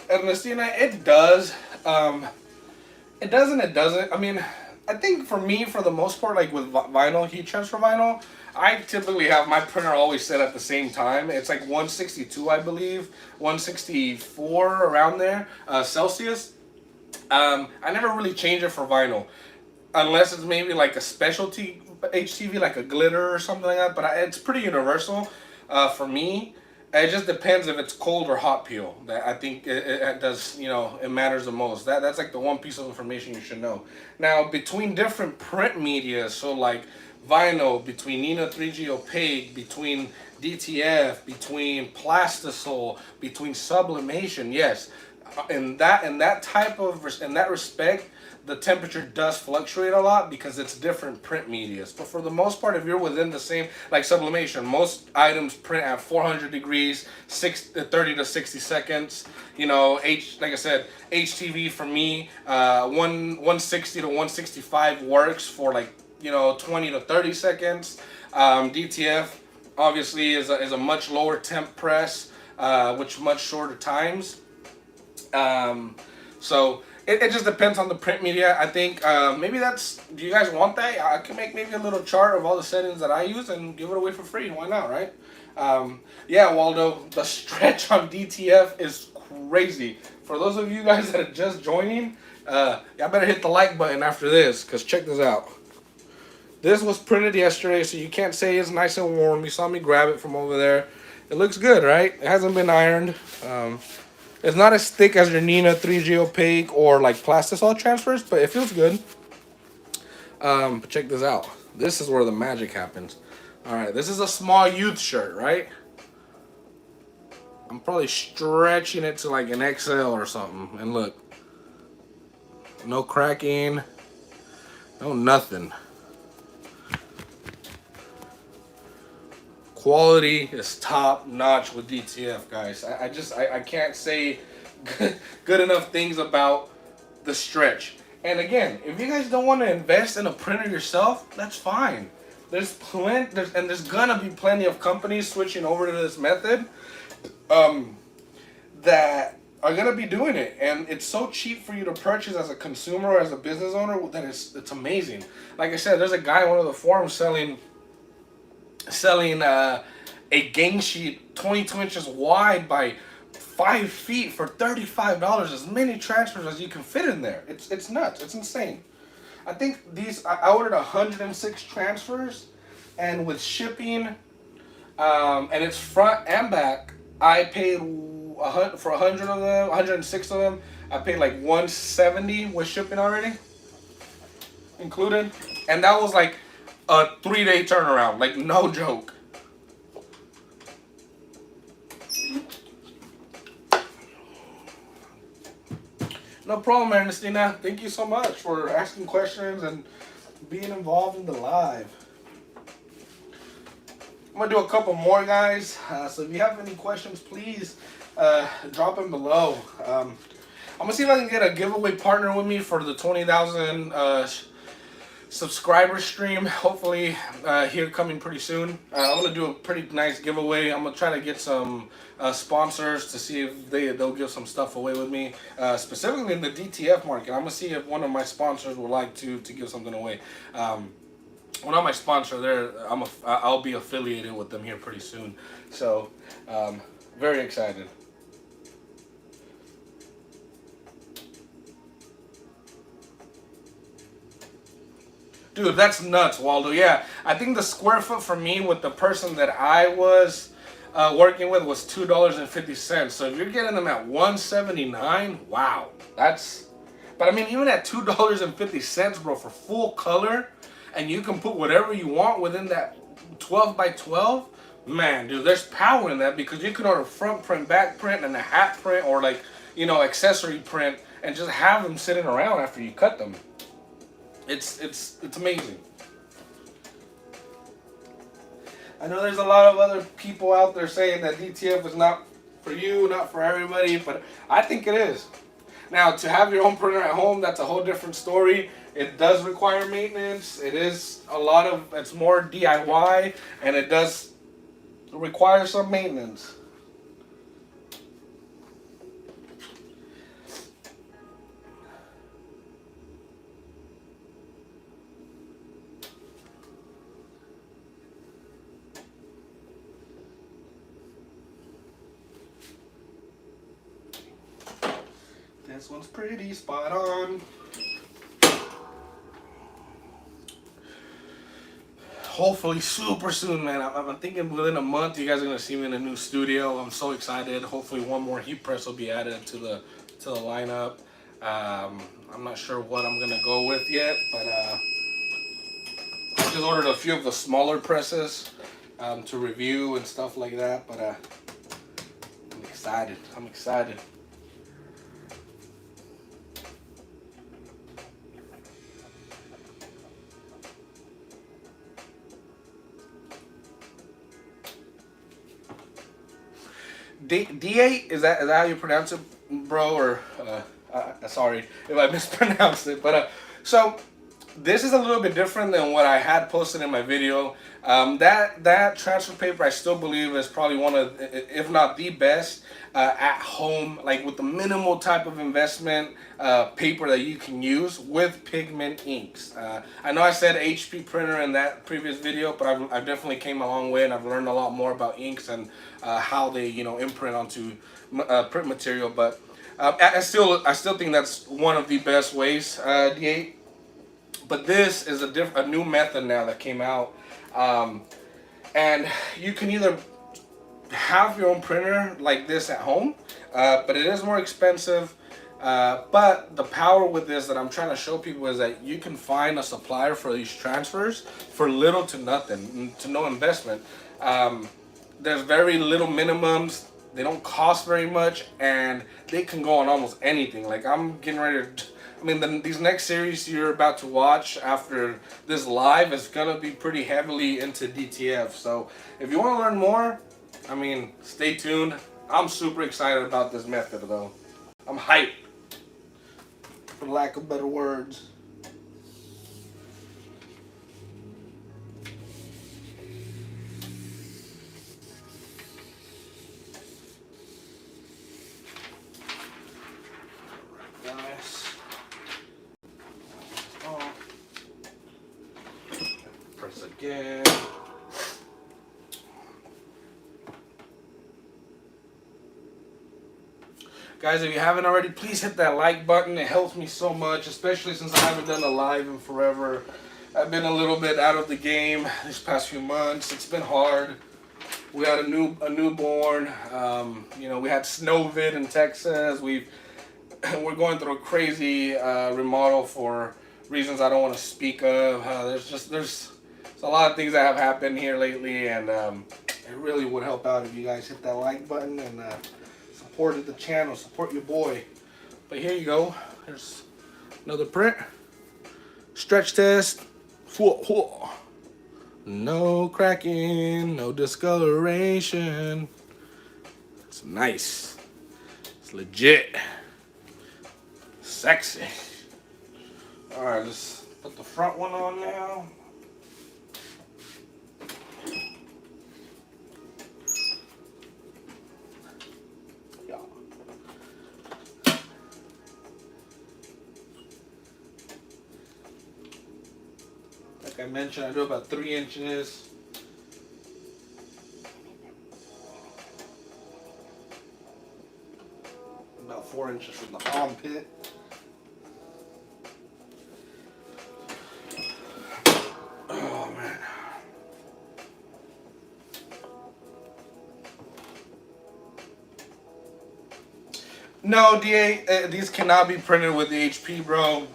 Ernestina, it does. It does and it doesn't. I mean, I think for me, for the most part, like with vinyl, heat transfer vinyl, I typically have my printer always set at the same time. It's like 162, I believe, 164 around there, Celsius. I never really change it for vinyl, unless it's maybe like a specialty HTV, like a glitter or something like that. But it's pretty universal for me. It just depends if it's cold or hot peel. That I think it does, you know, it matters the most. That's like the one piece of information you should know. Now, between different print media, so like vinyl, between Nina 3G opaque, between DTF, between plastisol, between sublimation, yes, in that type of in that respect, the temperature does fluctuate a lot because it's different print medias. But for the most part, if you're within the same, like sublimation, most items print at 400 degrees, 30 to 60 seconds. You know, like I said, HTV for me, 160 to 165 works for like, you know, 20 to 30 seconds. DTF obviously is a much lower temp press, which much shorter times. So it just depends on the print media. I think maybe do you guys want that? I can make maybe a little chart of all the settings that I use and give it away for free. Why not, right? Yeah, Waldo, the stretch on DTF is crazy. For those of you guys that are just joining, y'all better hit the like button after this, because check this out. This was printed yesterday, so you can't say it's nice and warm. You saw me grab it from over there. It looks good, right? It hasn't been ironed. It's not as thick as your Nina 3G opaque or like plastisol transfers, but it feels good. But check this out. This is where the magic happens. All right, this is a small youth shirt, right? I'm probably stretching it to like an XL or something. And look, no cracking, no nothing. Quality is top notch with DTF, guys. I can't say good enough things about the stretch. And again, if you guys don't want to invest in a printer yourself, that's fine. There's gonna be plenty of companies switching over to this method that are gonna be doing it, and it's so cheap for you to purchase as a consumer or as a business owner that it's amazing. Like I said, there's a guy on one of the forums selling a gang sheet 22 inches wide by 5 feet for $35. As many transfers as you can fit in there. It's nuts. It's insane. I think I ordered 106 transfers, and with shipping, and it's front and back, I paid for 100 of them, 106 of them. I paid like 170 with shipping already included, and that was like a 3-day turnaround, like no joke. No problem, Ernestina. Thank you so much for asking questions and being involved in the live. I'm gonna do a couple more, guys. So if you have any questions, please drop them below. I'm gonna see if I can get a giveaway partner with me for the 20,000 subscriber stream. Hopefully here coming pretty soon. I'm gonna do a pretty nice giveaway. I'm gonna try to get some sponsors to see if they'll give some stuff away with me, specifically in the DTF market. I'm gonna see if one of my sponsors would like to give something away. Well, not my sponsor. I'll be affiliated with them here pretty soon. So very excited. Dude, that's nuts, Waldo. Yeah, I think the square foot for me with the person that I was working with was $2.50. So if you're getting them at $1.79, wow, that's. But I mean, even at $2.50, bro, for full color, and you can put whatever you want within that 12 by 12. Man, dude, there's power in that, because you can order front print, back print, and a hat print, or like, you know, accessory print, and just have them sitting around after you cut them. It's amazing. I know there's a lot of other people out there saying that DTF is not for you, not for everybody, but I think it is. Now, to have your own printer at home, that's a whole different story. It does require maintenance. It's more DIY, and it does require some maintenance. This one's pretty spot on. Hopefully super soon, man. I'm thinking within a month you guys are gonna see me in a new studio. I'm so excited. Hopefully one more heat press will be added to the lineup. I'm not sure what I'm gonna go with yet, but I just ordered a few of the smaller presses to review and stuff like that. But I'm excited. I'm excited. D8, is that how you pronounce it, bro? Or sorry if I mispronounced it, but so this is a little bit different than what I had posted in my video. That transfer paper, I still believe, is probably one of, if not the best at home, like with the minimal type of investment paper that you can use with pigment inks. I know I said HP printer in that previous video, but I've definitely came a long way, and I've learned a lot more about inks and how they, you know, imprint onto print material. But I still think that's one of the best ways, D8. But this is a new method now that came out, and you can either have your own printer like this at home, but it is more expensive. But the power with this that I'm trying to show people is that you can find a supplier for these transfers for little to nothing, to no investment. There's very little minimums. They don't cost very much, and they can go on almost anything. Like, I'm getting ready to, I mean, these next series you're about to watch after this live is gonna be pretty heavily into DTF. So if you want to learn more, I mean, stay tuned. I'm super excited about this method, though. I'm hyped, for lack of better words. Press again. Guys, if you haven't already, please hit that like button. It helps me so much, especially since I haven't done a live in forever. I've been a little bit out of the game these past few months. It's been hard. We had a newborn. You know, we had snowvid in Texas. We're going through a crazy remodel for reasons I don't want to speak of. There's a lot of things that have happened here lately, and it really would help out if you guys hit that like button and supported the channel, support your boy. But here you go. There's another print. Stretch test. No cracking, no discoloration. It's nice. It's legit. Sexy. Alright, let's put the front one on now. Like I mentioned, I do about 3 inches. About 4 inches from the armpit. Oh man. No, DA, these cannot be printed with the HP, bro.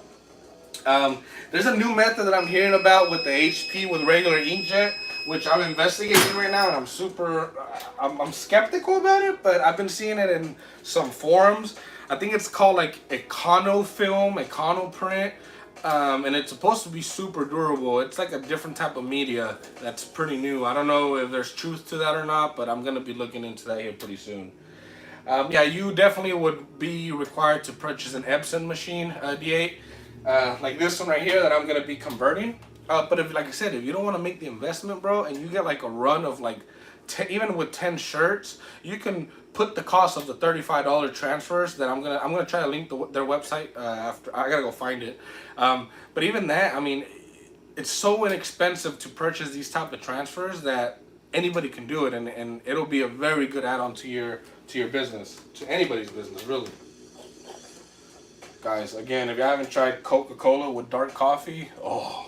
There's a new method that I'm hearing about with the HP with regular inkjet, which I'm investigating right now, and I'm super, I'm skeptical about it, but I've been seeing it in some forums. I think it's called like Econo film, Econo print, and it's supposed to be super durable. It's like a different type of media that's pretty new. I don't know if there's truth to that or not, but I'm gonna be looking into that here pretty soon. Yeah, you definitely would be required to purchase an Epson machine, D8. Like this one right here that I'm gonna be converting. But if, like I said, if you don't want to make the investment, bro, and you get like a run of like, even with 10 shirts, you can put the cost of the $35 transfers. That I'm gonna try to link their website after. I gotta go find it. But even that, I mean, it's so inexpensive to purchase these type of transfers that anybody can do it, and it'll be a very good add-on to your business, to anybody's business, really. Guys, again, if you haven't tried Coca-Cola with dark coffee, oh.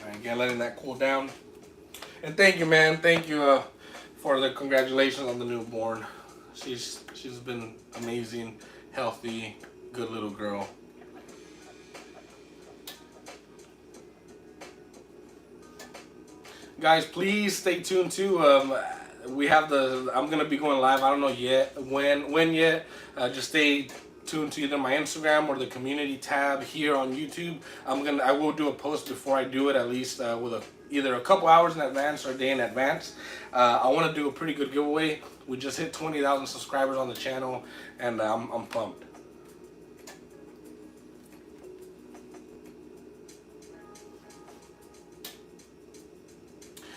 And again, letting that cool down. And thank you, man. Thank you for the congratulations on the newborn. She's been amazing, healthy, good little girl. Guys, please stay tuned too. We have I'm gonna be going live. I don't know yet when yet. Just stay tuned to either my Instagram or the community tab here on YouTube. I will do a post before I do it, at least with either a couple hours in advance or a day in advance. I want to do a pretty good giveaway. We just hit 20,000 subscribers on the channel, and I'm pumped.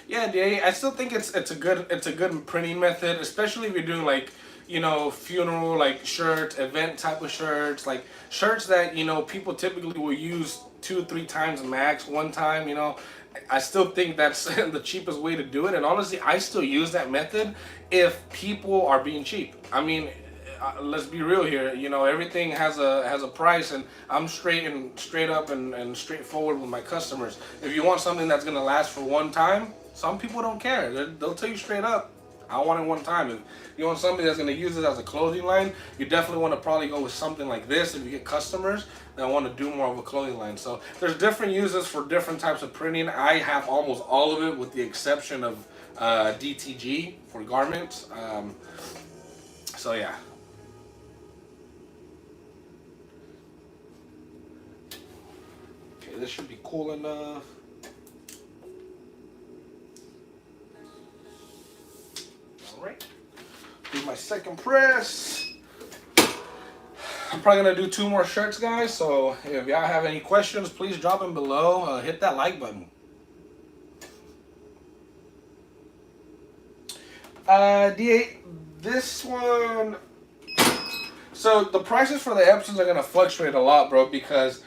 Yeah, I still think it's a good printing method, especially if you're doing like, you know, funeral like shirts, event type of shirts, like shirts that, you know, people typically will use 2-3 times max, one time, you know. I still think that's the cheapest way to do it, and honestly, I still use that method if people are being cheap. I mean, let's be real here. You know, everything has a price, and I'm straight up and straightforward with my customers. If you want something that's gonna last for one time, some people don't care. They'll tell you straight up, I want it one time. If you want somebody that's gonna use it as a clothing line, you definitely want to probably go with something like this if you get customers that want to do more of a clothing line. So there's different uses for different types of printing. I have almost all of it with the exception of DTG for garments. So yeah. Okay, this should be cool enough. Alright. Do my second press. I'm probably going to do 2 more shirts, guys. So if y'all have any questions, please drop them below. Hit that like button. D8, this one. So the prices for the Epsons are going to fluctuate a lot, bro, because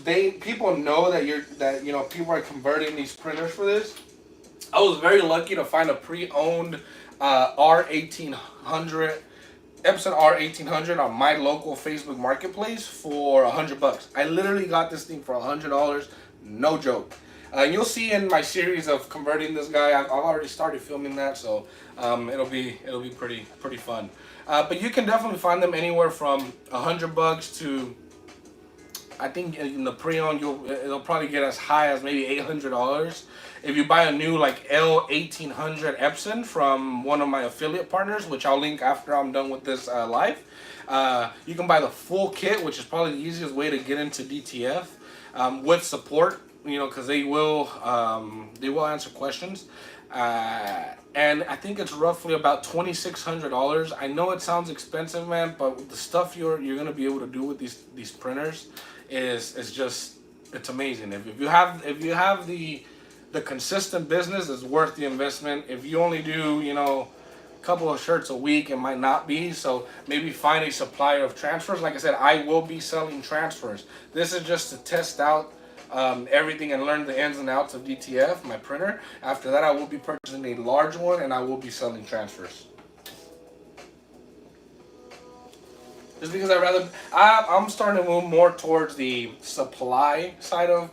people know that you know, people are converting these printers for this. I was very lucky to find a pre-owned R1800 Epson R1800 on my local Facebook Marketplace for $100. I literally got this thing for $100, no joke. You'll see in my series of converting this guy, I've already started filming that, so it'll be pretty fun. But you can definitely find them anywhere from $100 to, I think in the pre-owned it'll probably get as high as maybe $800. If you buy a new like L1800 Epson from one of my affiliate partners, which I'll link after I'm done with this live, you can buy the full kit, which is probably the easiest way to get into DTF with support. You know, because they will answer questions, and I think it's roughly about $2,600. I know it sounds expensive, man, but the stuff you're gonna be able to do with these printers is just, it's amazing. If you have the consistent business, it's worth the investment. If you only do, you know, a couple of shirts a week, it might not be. So maybe find a supplier of transfers. Like I said, I will be selling transfers. This is just to test out everything and learn the ins and outs of DTF, my printer. After that, I will be purchasing a large one and I will be selling transfers. Just because I'm starting to move more towards the supply side of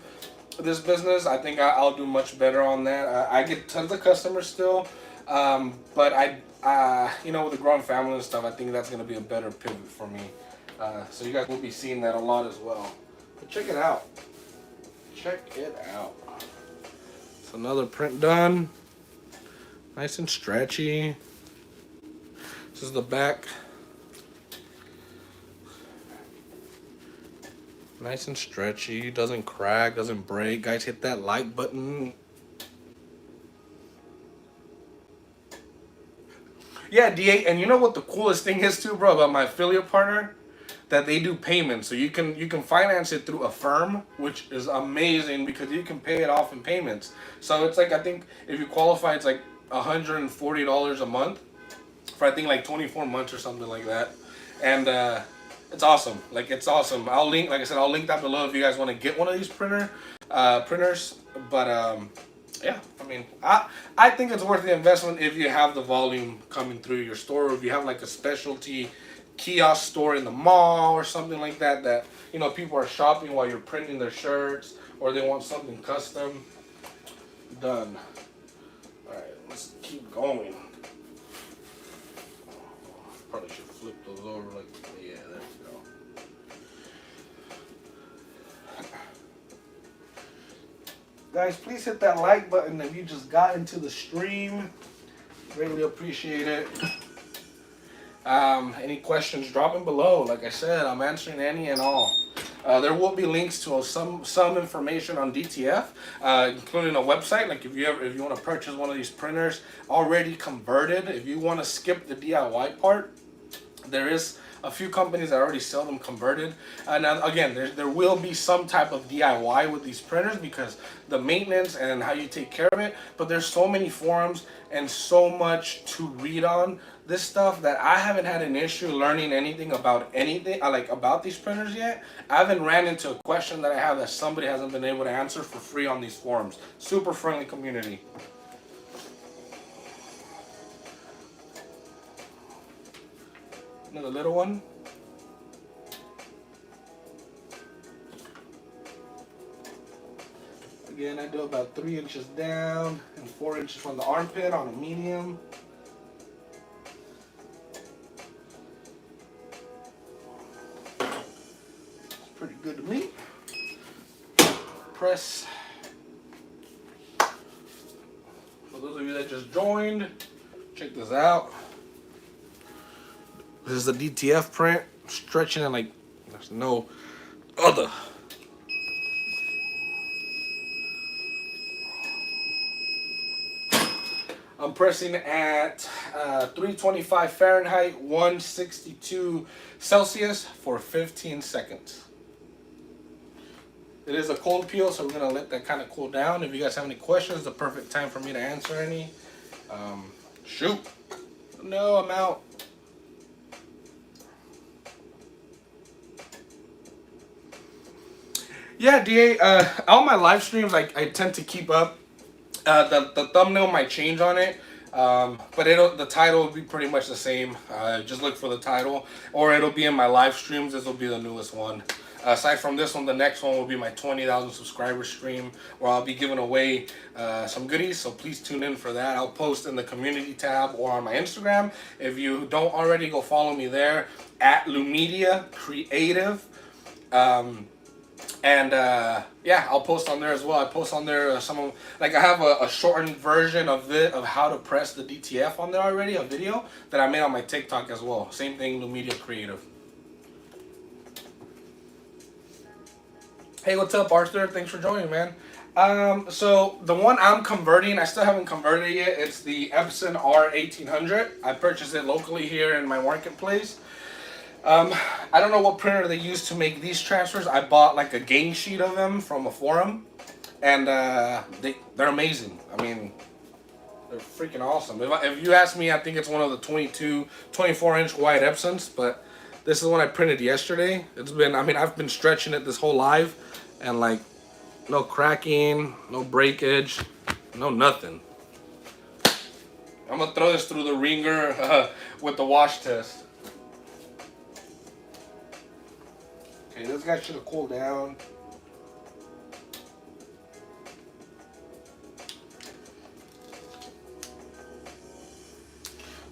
this business. I think I'll do much better on that. I get tons of customers still, but you know, with the growing family and stuff, I think that's going to be a better pivot for me. So you guys will be seeing that a lot as well. But check it out. Check it out. It's another print done. Nice and stretchy. This is the back. Nice and stretchy. Doesn't crack, doesn't break. Guys, hit that like button. Yeah, D8. And you know what the coolest thing is too, bro, about my affiliate partner? That they do payments, so you can finance it through a firm, which is amazing because you can pay it off in payments. So it's like, I think if you qualify, it's like $140 a month for, I think, like 24 months or something like that. And it's awesome. Like, it's awesome. I'll link, like I said, I'll link that below if you guys want to get one of these printers. But yeah, I mean, I think it's worth the investment if you have the volume coming through your store, or if you have like a specialty kiosk store in the mall or something like that, that, you know, people are shopping while you're printing their shirts, or they want something custom done. All right, let's keep going. Probably should flip those over, like, yeah, there we go. Guys, please hit that like button if you just got into the stream. Greatly appreciate it. Any questions, drop them below. Like I said, I'm answering any and all. There will be links to some information on DTF, including a website. Like if you want to purchase one of these printers already converted, if you want to skip the DIY part, there is a few companies that already sell them converted. Now again, there will be some type of DIY with these printers because the maintenance and how you take care of it. But there's so many forums and so much to read on this stuff that I haven't had an issue learning anything about about these printers yet. I haven't ran into a question that I have that somebody hasn't been able to answer for free on these forums. Super friendly community. Another little one. Again, I do about 3 inches down and 4 inches from the armpit on a medium. It's pretty good to me. Press. For those of you that just joined, check this out. This is the DTF print, stretching it like there's no other. I'm pressing at 325 Fahrenheit, 162 Celsius for 15 seconds. It is a cold peel, so we're gonna let that kind of cool down. If you guys have any questions, the perfect time for me to answer any. Shoot. No, I'm out. Yeah, DA, all my live streams, I tend to keep up. The thumbnail might change on it. But the title will be pretty much the same. Just look for the title, or it'll be in my live streams. This will be the newest one. Aside from this one, the next one will be my 20,000 subscriber stream, where I'll be giving away some goodies. So please tune in for that. I'll post in the community tab or on my Instagram. If you don't already, go follow me there at Lumedia Creative. Yeah, I'll post on there as well. I post on there some of, like, I have a shortened version of how to press the DTF on there already, a video that I made on my TikTok as well. Same thing, Lumedia Creative. Hey, what's up, Arthur? Thanks for joining, man. So the one I'm converting, I still haven't converted it yet. It's the Epson R1800. I purchased it locally here in my marketplace. I don't know what printer they use to make these transfers. I bought like a gang sheet of them from a forum, and they're amazing. I mean, they're freaking awesome. If you ask me, I think it's one of the 24-inch wide Epsons, but this is the one I printed yesterday. I've been stretching it this whole live, and like, no cracking, no breakage, no nothing. I'm gonna throw this through the ringer with the wash test. Okay, this guy should have cooled down.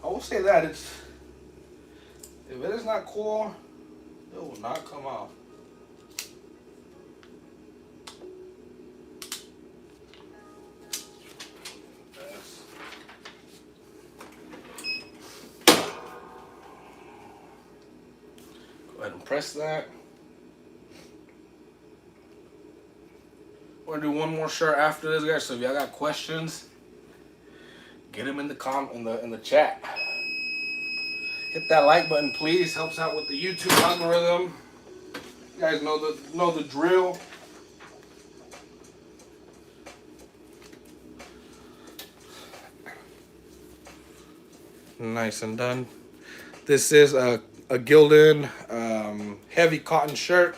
I will say that if it is not cool, it will not come off. Go ahead and press that. We're gonna do one more shirt after this, guys. So if y'all got questions, get them in the chat. Hit that like button, please. Helps out with the YouTube algorithm. You guys know the drill. Nice and done. This is a Gildan heavy cotton shirt.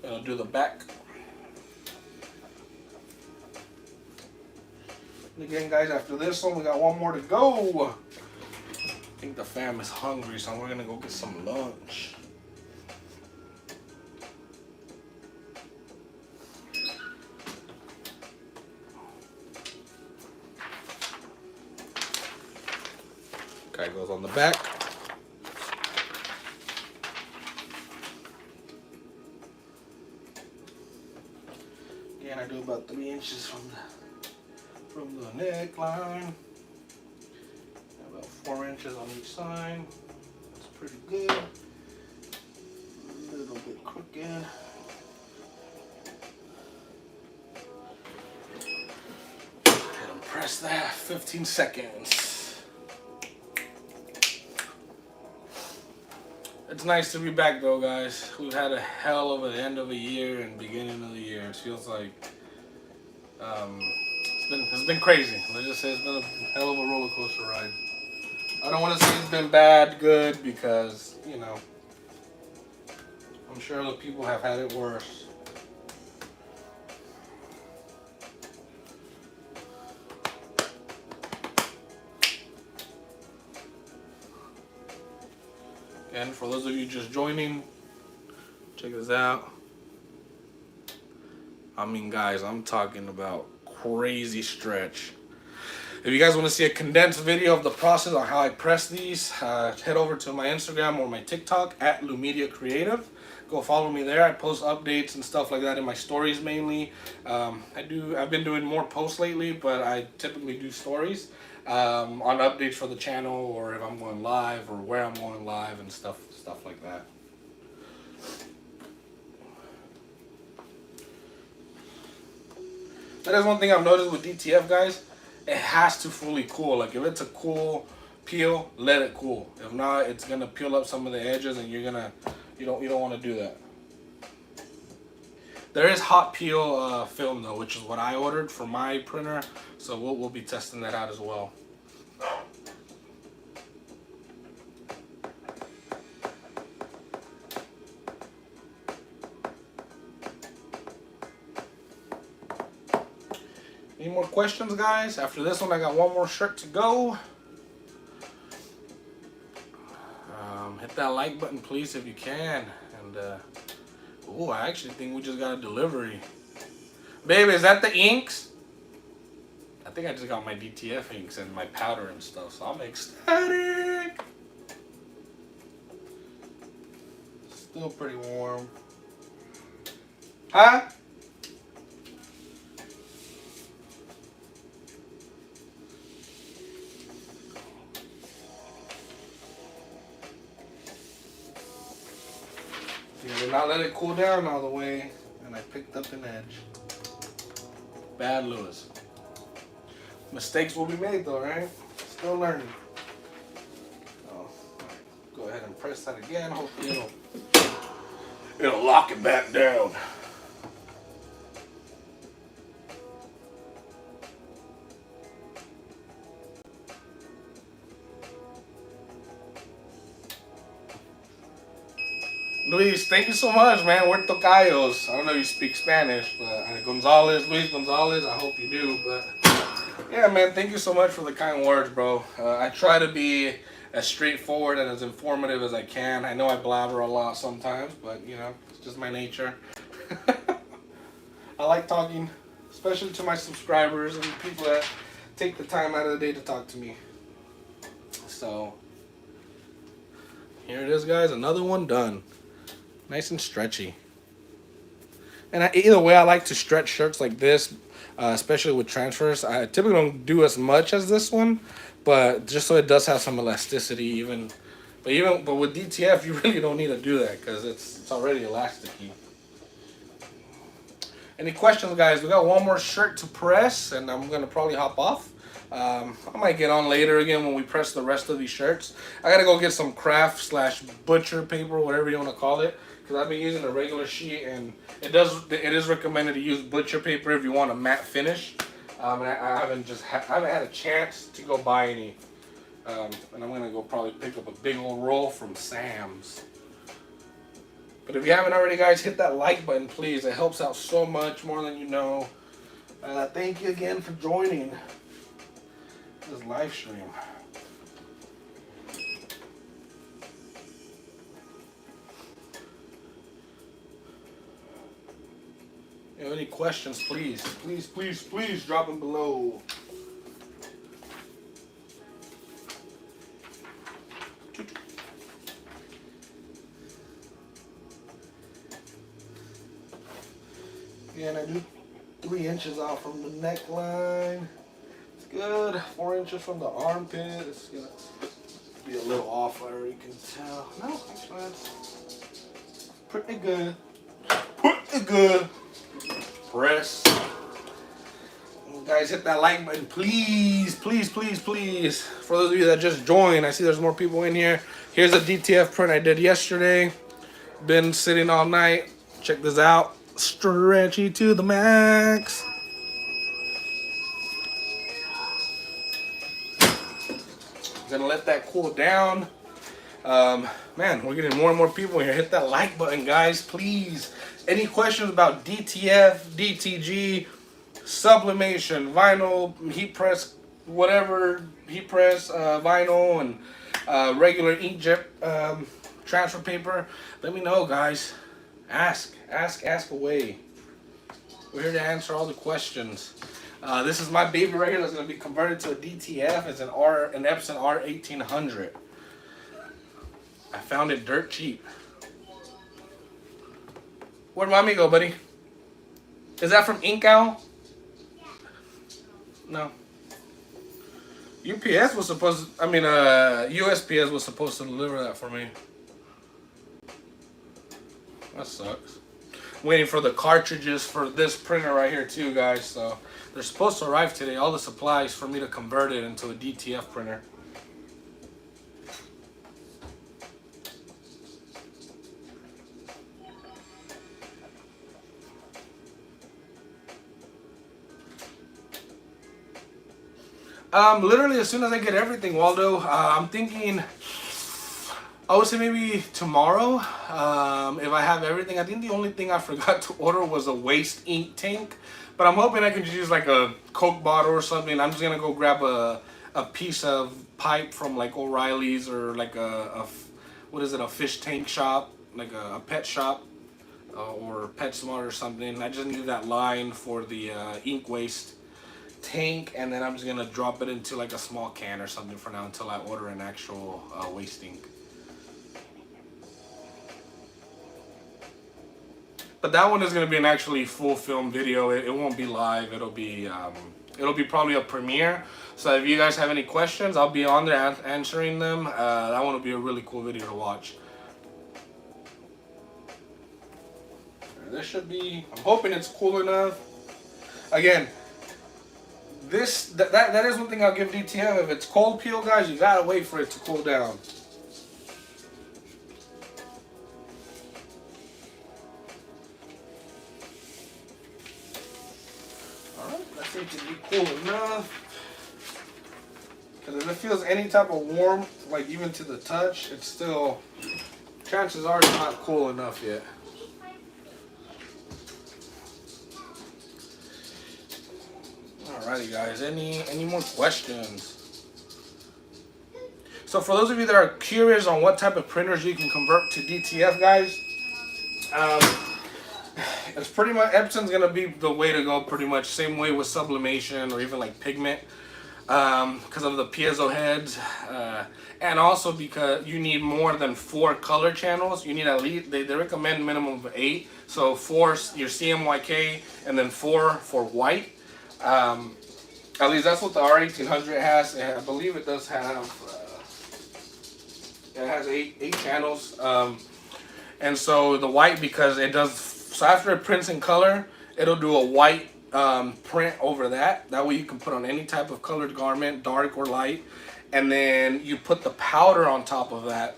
I'll do the back. And again, guys, after this one, we got one more to go. I think the fam is hungry, so we're gonna go get some lunch. Guy goes on the back. Again, I do about 3 inches from the neckline. About 4 inches on each side. That's pretty good. A little bit crooked. And press that. 15 seconds. It's nice to be back though, guys. We've had a hell of an end of a year and beginning of the year. It feels like it's been crazy. Let's just say it's been a hell of a roller coaster ride. I don't want to say it's been bad, good, because, you know, I'm sure other people have had it worse. And for those of you just joining, check this out. I mean, guys, I'm talking about crazy stretch. If you guys want to see a condensed video of the process on how I press these, head over to my Instagram or my TikTok at Lumedia Creative. Go follow me there. I post updates and stuff like that in my stories mainly. I've been doing more posts lately, but I typically do stories on updates for the channel, or if I'm going live, or where I'm going live, and stuff like that. That is one thing I've noticed with DTF, guys. It has to fully cool. Like, if it's a cool peel, let it cool. If not, it's gonna peel up some of the edges, and you don't want to do that. There is hot peel film though, which is what I ordered for my printer. So we'll be testing that out as well. questions, guys? After this one, I got one more shirt to go. Hit that like button, please, if you can. And, oh, I actually think we just got a delivery. Babe, is that the inks? I think I just got my DTF inks and my powder and stuff, so I'm ecstatic. Still pretty warm. Huh? Yeah, did not let it cool down all the way, and I picked up an edge. Bad Lewis. Mistakes will be made though, right? Still learning. Oh, right. Go ahead and press that again. Hopefully it'll lock it back down. Luis, thank you so much, man. We're tocayos. I don't know if you speak Spanish, but Gonzalez, Luis Gonzalez, I hope you do. But yeah, man, thank you so much for the kind words, bro. I try to be as straightforward and as informative as I can. I know I blabber a lot sometimes, but you know, it's just my nature. I like talking, especially to my subscribers and people that take the time out of the day to talk to me. So here it is, guys. Another one done. Nice and stretchy. And either way, I like to stretch shirts like this, especially with transfers. I typically don't do as much as this one, but just so it does have some elasticity. But with DTF, you really don't need to do that because it's already elasticy. Any questions, guys? We got one more shirt to press, and I'm gonna probably hop off. I might get on later again when we press the rest of these shirts. I gotta go get some craft / butcher paper, whatever you want to call it. Because I've been using a regular sheet, and it is recommended to use butcher paper if you want a matte finish. And I haven't had a chance to go buy any. And I'm gonna go probably pick up a big old roll from Sam's. But if you haven't already, guys, hit that like button, please. It helps out so much more than you know. Thank you again for joining this live stream. If you have any questions, please drop them below. Again, I do 3 inches off from the neckline. It's good. 4 inches from the armpit. It's gonna be a little off, I already can tell. No, actually that's pretty good. Pretty good. Press. Guys, hit that like button, please. For those of you that just joined, I see there's more people in here. Here's a DTF print I did yesterday. Been sitting all night. Check this out. Stretchy to the max. Gonna let that cool down. Man, we're getting more and more people here. Hit that like button, guys, please. Any questions about DTF, DTG, sublimation, vinyl, heat press, whatever, heat press, vinyl, and regular inkjet transfer paper, let me know, guys. Ask away. We're here to answer all the questions. This is my baby right here that's going to be converted to a DTF. It's an Epson R1800. I found it dirt cheap. Where'd mommy go, buddy? Is that from Ink Owl? No. USPS was supposed to deliver that for me. That sucks. Waiting for the cartridges for this printer right here too, guys. So they're supposed to arrive today. All the supplies for me to convert it into a DTF printer. Literally as soon as I get everything, Waldo. I'm thinking, I would say maybe tomorrow, if I have everything. I think the only thing I forgot to order was a waste ink tank, But I'm hoping I can just use like a Coke bottle or something. I'm just gonna go grab a piece of pipe from like O'Reilly's or like what is it, a fish tank shop, like a pet shop, or PetSmart or something. I just need that line for the ink waste tank, and then I'm just gonna drop it into like a small can or something for now until I order an actual waste ink. But that one is gonna be an actually full film video. It won't be live. It'll be probably a premiere. So if you guys have any questions, I'll be on there answering them. That one will be a really cool video to watch. This should be, I'm hoping it's cool enough. Again, that is one thing I'll give DTF. If it's cold peel, guys, you gotta wait for it to cool down. Alright, that seems to be cool enough. Because if it feels any type of warmth, like even to the touch, it's still, chances are it's not cool enough yet. Alrighty guys, any more questions? So for those of you that are curious on what type of printers you can convert to DTF, guys, it's pretty much, Epson's gonna be the way to go, pretty much. Same way with sublimation or even like pigment, because of the piezo heads, and also because you need more than 4 color channels. You need at least, they recommend minimum of 8, so 4 your Cmyk and then 4 for white. At least that's what the R1800 has. I believe it does have, it has 8 channels. And so the white, because it does, so after it prints in color, it'll do a white print over that. That way you can put on any type of colored garment, dark or light. And then you put the powder on top of that,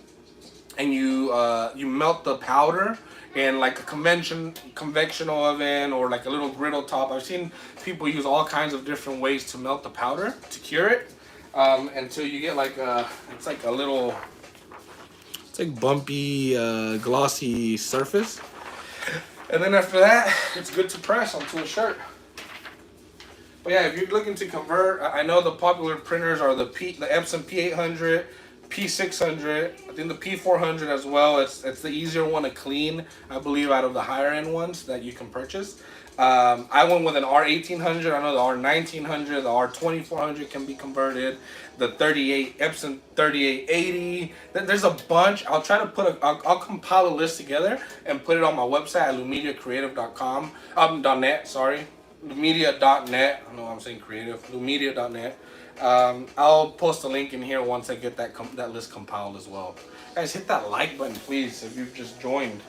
and you melt the powder in like a convectional oven or like a little griddle top. I've seen people use all kinds of different ways to melt the powder to cure it, until you get like it's like a little, it's like bumpy, glossy surface. And then after that, it's good to press onto a shirt. But yeah, if you're looking to convert, I know the popular printers are the Epson P800, P600, I think the P400 as well. It's the easier one to clean, I believe, out of the higher end ones that you can purchase. I went with an R1800. I know the R1900, the R2400 can be converted. The Epson 3880. There's a bunch. I'll try to put I'll compile a list together and put it on my website at lumediacreative.com. .net, sorry. Lumedia.net. I know I'm saying creative. Lumedia.net. I'll post a link in here once I get that list compiled as well. Guys, hit that like button, please, if you've just joined.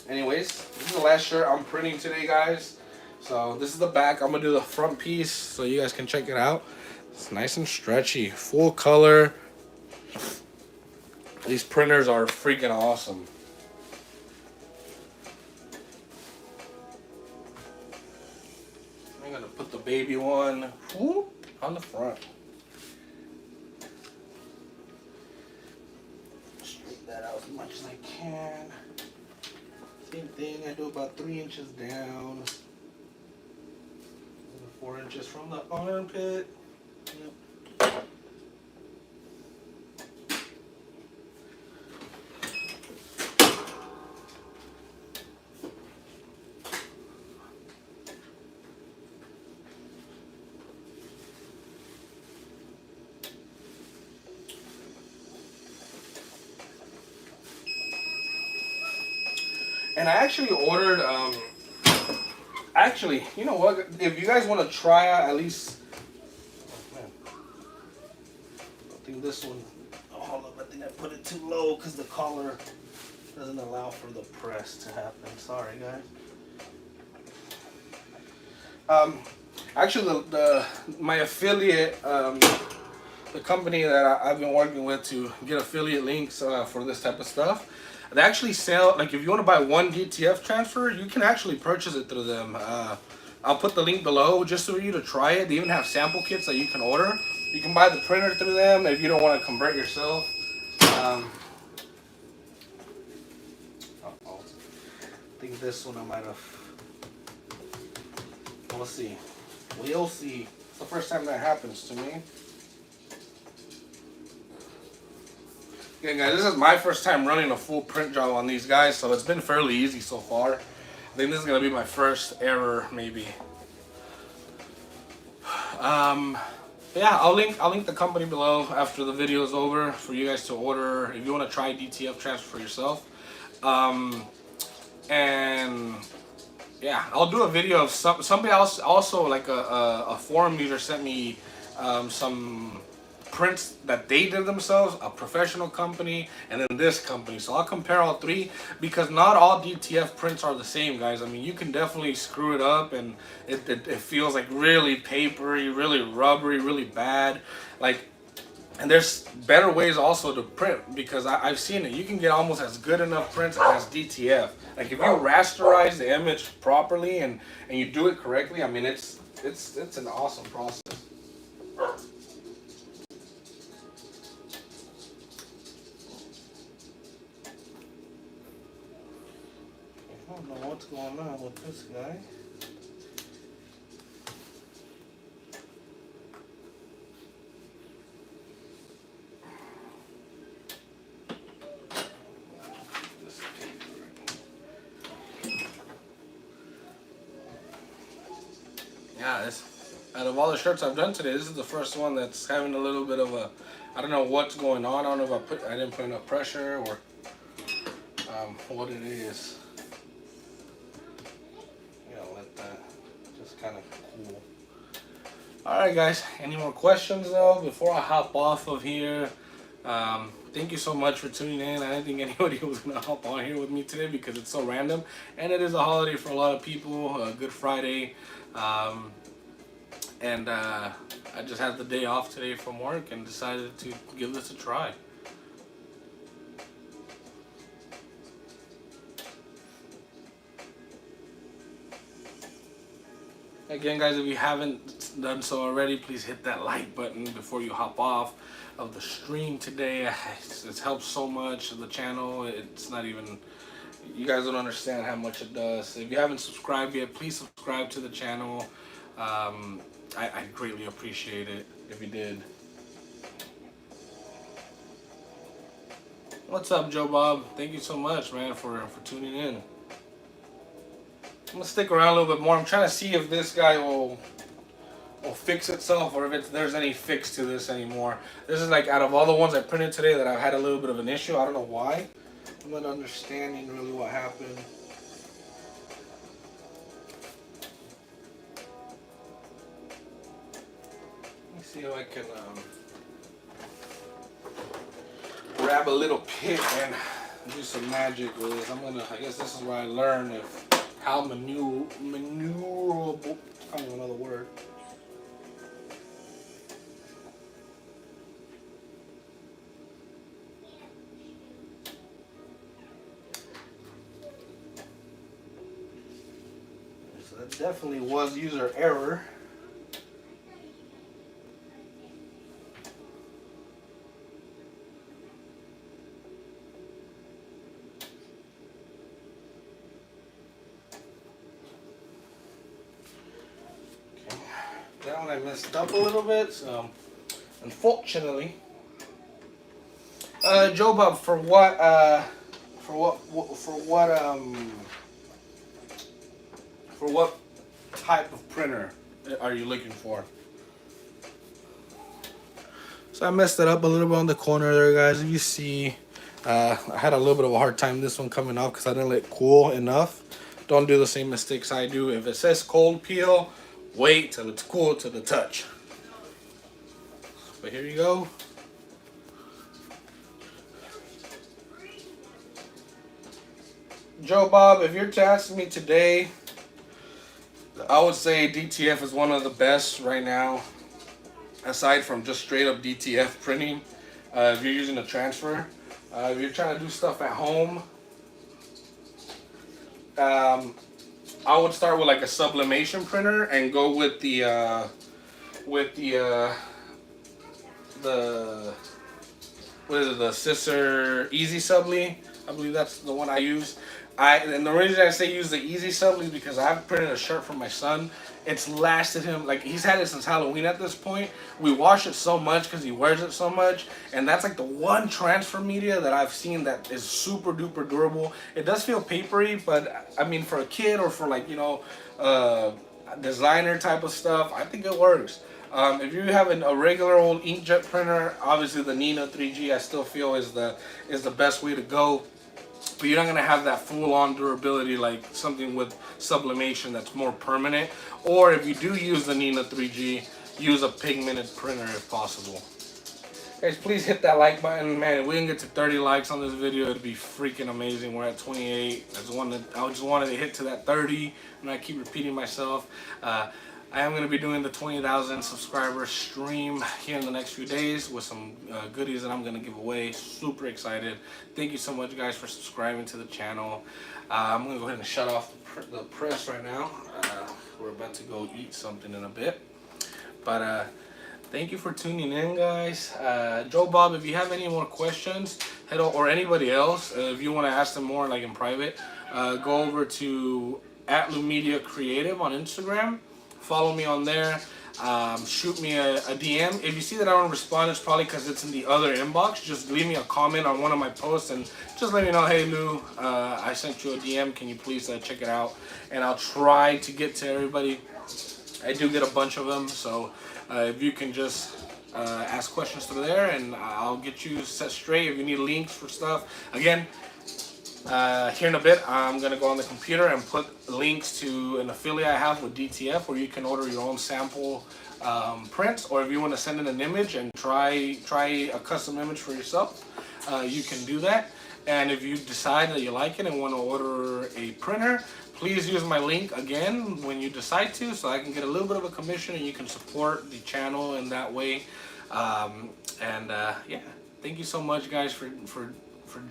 Anyways, this is the last shirt I'm printing today, guys. So this is the back. I'm gonna do the front piece so you guys can check it out. It's nice and stretchy, full color. These printers are freaking awesome. I'm gonna put the baby one on the front. Straighten that out as much as I can. Same thing, I do about 3 inches down. 4 inches from the armpit. Yep. And I actually ordered, actually, you know what, if you guys want to try out at least, oh man, I think this one, oh, hold up, I think I put it too low because the collar doesn't allow for the press to happen. Sorry, guys. Actually, my affiliate, the company that I've been working with to get affiliate links for this type of stuff, they actually sell, like if you want to buy one DTF transfer, you can actually purchase it through them. I'll put the link below just for you to try it. They even have sample kits that you can order. You can buy the printer through them if you don't want to convert yourself. I think this one I might have We'll see. We'll see. It's the first time that happens to me. Okay, guys, this is my first time running a full print job on these guys, so it's been fairly easy so far. I think this is gonna be my first error, maybe. Yeah, I'll link the company below after the video is over for you guys to order if you want to try DTF Transfer for yourself. And yeah, I'll do a video of somebody else also, like a forum user sent me some prints that they did themselves, a professional company, and then this company. So I'll compare all three because not all DTF prints are the same, guys. I mean, you can definitely screw it up and it feels like really papery, really rubbery, really bad. Like, and there's better ways also to print because I've seen it. You can get almost as good enough prints as DTF. Like if you rasterize the image properly and you do it correctly, I mean, it's an awesome process. I don't know what's going on with this guy. Yeah, out of all the shirts I've done today, this is the first one that's having a little bit of a, I don't know what's going on. I don't know if I didn't put enough pressure or what it is. Let that just kind of cool. Alright guys, any more questions though before I hop off of here? Thank you so much for tuning in. I didn't think anybody was going to hop on here with me today because it's so random. And it is a holiday for a lot of people, Good Friday. And I just had the day off today from work and decided to give this a try. Again, guys, if you haven't done so already, please hit that like button before you hop off of the stream today. It's helped so much the channel. It's not even, you guys don't understand how much it does. If you haven't subscribed yet, please subscribe to the channel. I greatly appreciate it if you did. What's up, Joe Bob? Thank you so much, man, for tuning in. I'm gonna stick around a little bit more. I'm trying to see if this guy will fix itself or if there's any fix to this anymore. This is like out of all the ones I printed today that I've had a little bit of an issue. I don't know why. I'm not understanding really what happened. Let me see if I can grab a little pick and do some magic with this. I guess this is where I learn how maneuverable, I don't know another word. So that definitely was user error. That one I messed up a little bit, so unfortunately. Joe Bob, for what type of printer are you looking for? So I messed it up a little bit on the corner there, guys. If you see, I had a little bit of a hard time this one coming off because I didn't let it cool enough. Don't do the same mistakes I do. If it says cold peel, wait till it's cool to the touch. But here you go. Joe Bob, if you're to ask me today, I would say DTF is one of the best right now, aside from just straight up DTF printing. If you're using a transfer, if you're trying to do stuff at home, I would start with like a sublimation printer and go with the what is it, the Scissor Easy Subli. I believe that's the one I use. And the reason I say use the Easy Subli is because I've printed a shirt for my son it's lasted him, like, he's had it since Halloween at this point. We wash it so much because he wears it so much, and that's like the one transfer media that I've seen that is super duper durable. It does feel papery, but I mean, for a kid or for, like, you know, designer type of stuff, I think it works. If you have a regular old inkjet printer, obviously the Nina 3G I still feel is the best way to go. But you're not going to have that full-on durability like something with sublimation that's more permanent. Or if you do use the Nina 3G, use a pigmented printer if possible. Guys, please hit that like button. Man, if we can get to 30 likes on this video, it'd be freaking amazing. We're at 28. I just wanted to hit to that 30, and I keep repeating myself. I am going to be doing the 20,000 subscriber stream here in the next few days with some goodies that I'm going to give away. Super excited. Thank you so much, guys, for subscribing to the channel. I'm going to go ahead and shut off the press right now. We're about to go eat something in a bit. But thank you for tuning in, guys. Joe Bob, if you have any more questions, or anybody else, if you want to ask them more like in private, go over to @LuMediaCreative on Instagram. Follow me on there. Shoot me a DM. If you see that I don't respond, it's probably because it's in the other inbox. Just leave me a comment on one of my posts and just let me know, hey Lou, I sent you a DM. Can you please check it out? And I'll try to get to everybody. I do get a bunch of them, so if you can just ask questions through there, and I'll get you set straight. If you need links for stuff, again, here in a bit, I'm going to go on the computer and put links to an affiliate I have with DTF where you can order your own sample prints, or if you want to send in an image and try a custom image for yourself, you can do that. And if you decide that you like it and want to order a printer, please use my link again when you decide to, so I can get a little bit of a commission and you can support the channel in that way. Yeah, thank you so much, guys, for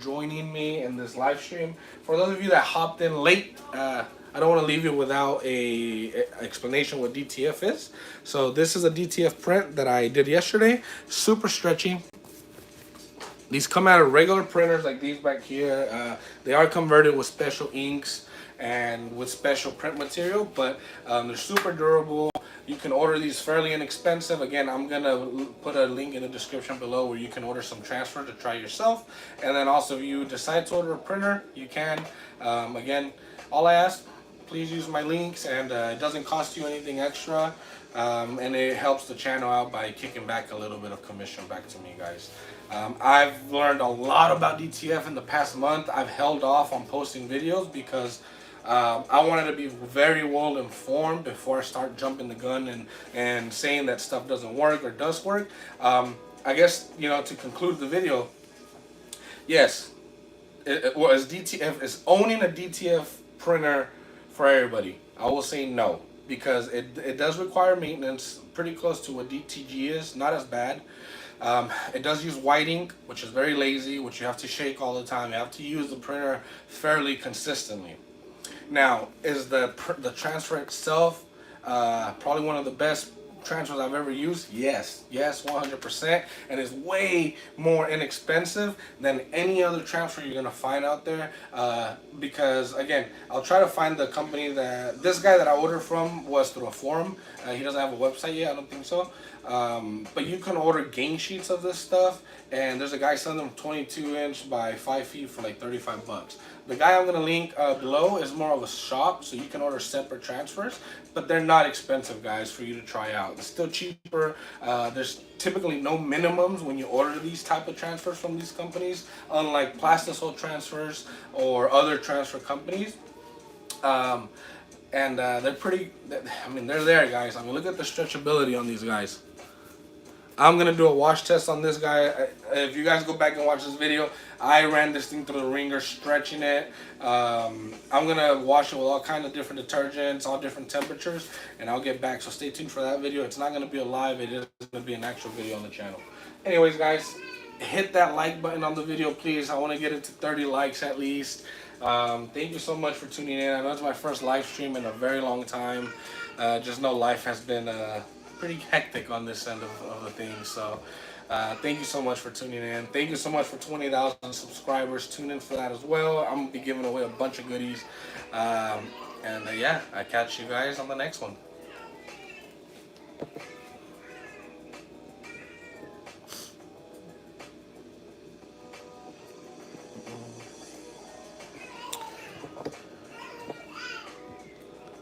joining me in this live stream. For those of you that hopped in late, I don't want to leave you without a explanation what DTF is. So this is a DTF print that I did yesterday. Super stretchy. These come out of regular printers like these back here. They are converted with special inks and with special print material, but they're super durable. You can order these fairly inexpensive. Again, I'm going to put a link in the description below where you can order some transfer to try yourself. And then also, if you decide to order a printer, you can. Again, all I ask, please use my links, and it doesn't cost you anything extra. And it helps the channel out by kicking back a little bit of commission back to me, guys. I've learned a lot about DTF in the past month. I've held off on posting videos because I wanted to be very well informed before I start jumping the gun and saying that stuff doesn't work or does work. I guess, you know, to conclude the video, yes, DTF is owning a DTF printer for everybody. I will say no, because it does require maintenance, pretty close to what DTG is, not as bad. It does use white ink, which is very lazy, which you have to shake all the time. You have to use the printer fairly consistently. Now, is the transfer itself probably one of the best transfers I've ever used? Yes, 100%, and it's way more inexpensive than any other transfer you're gonna find out there. Because again, I'll try to find the company that this guy that I ordered from was through a forum. He doesn't have a website yet, I don't think so. But you can order game sheets of this stuff, and there's a guy selling them 22" by 5 feet for like 35 bucks. The guy I'm gonna link below is more of a shop, so you can order separate transfers, but they're not expensive, guys, for you to try out. It's still cheaper. There's typically no minimums when you order these type of transfers from these companies, unlike Plastisol Transfers or other transfer companies. They're pretty, I mean, they're there, guys. I mean, look at the stretchability on these guys. I'm going to do a wash test on this guy. If you guys go back and watch this video, I ran this thing through the ringer, stretching it. I'm going to wash it with all kinds of different detergents, all different temperatures, and I'll get back. So stay tuned for that video. It's not going to be a live. It is going to be an actual video on the channel. Anyways, guys, hit that like button on the video, please. I want to get it to 30 likes at least. Thank you so much for tuning in. I know it's my first live stream in a very long time. Just know life has been pretty hectic on this end of the thing. So thank you so much for tuning in. Thank you so much for 20,000 subscribers. Tune in for that as well. I'm gonna be giving away a bunch of goodies. Yeah, I catch you guys on the next one.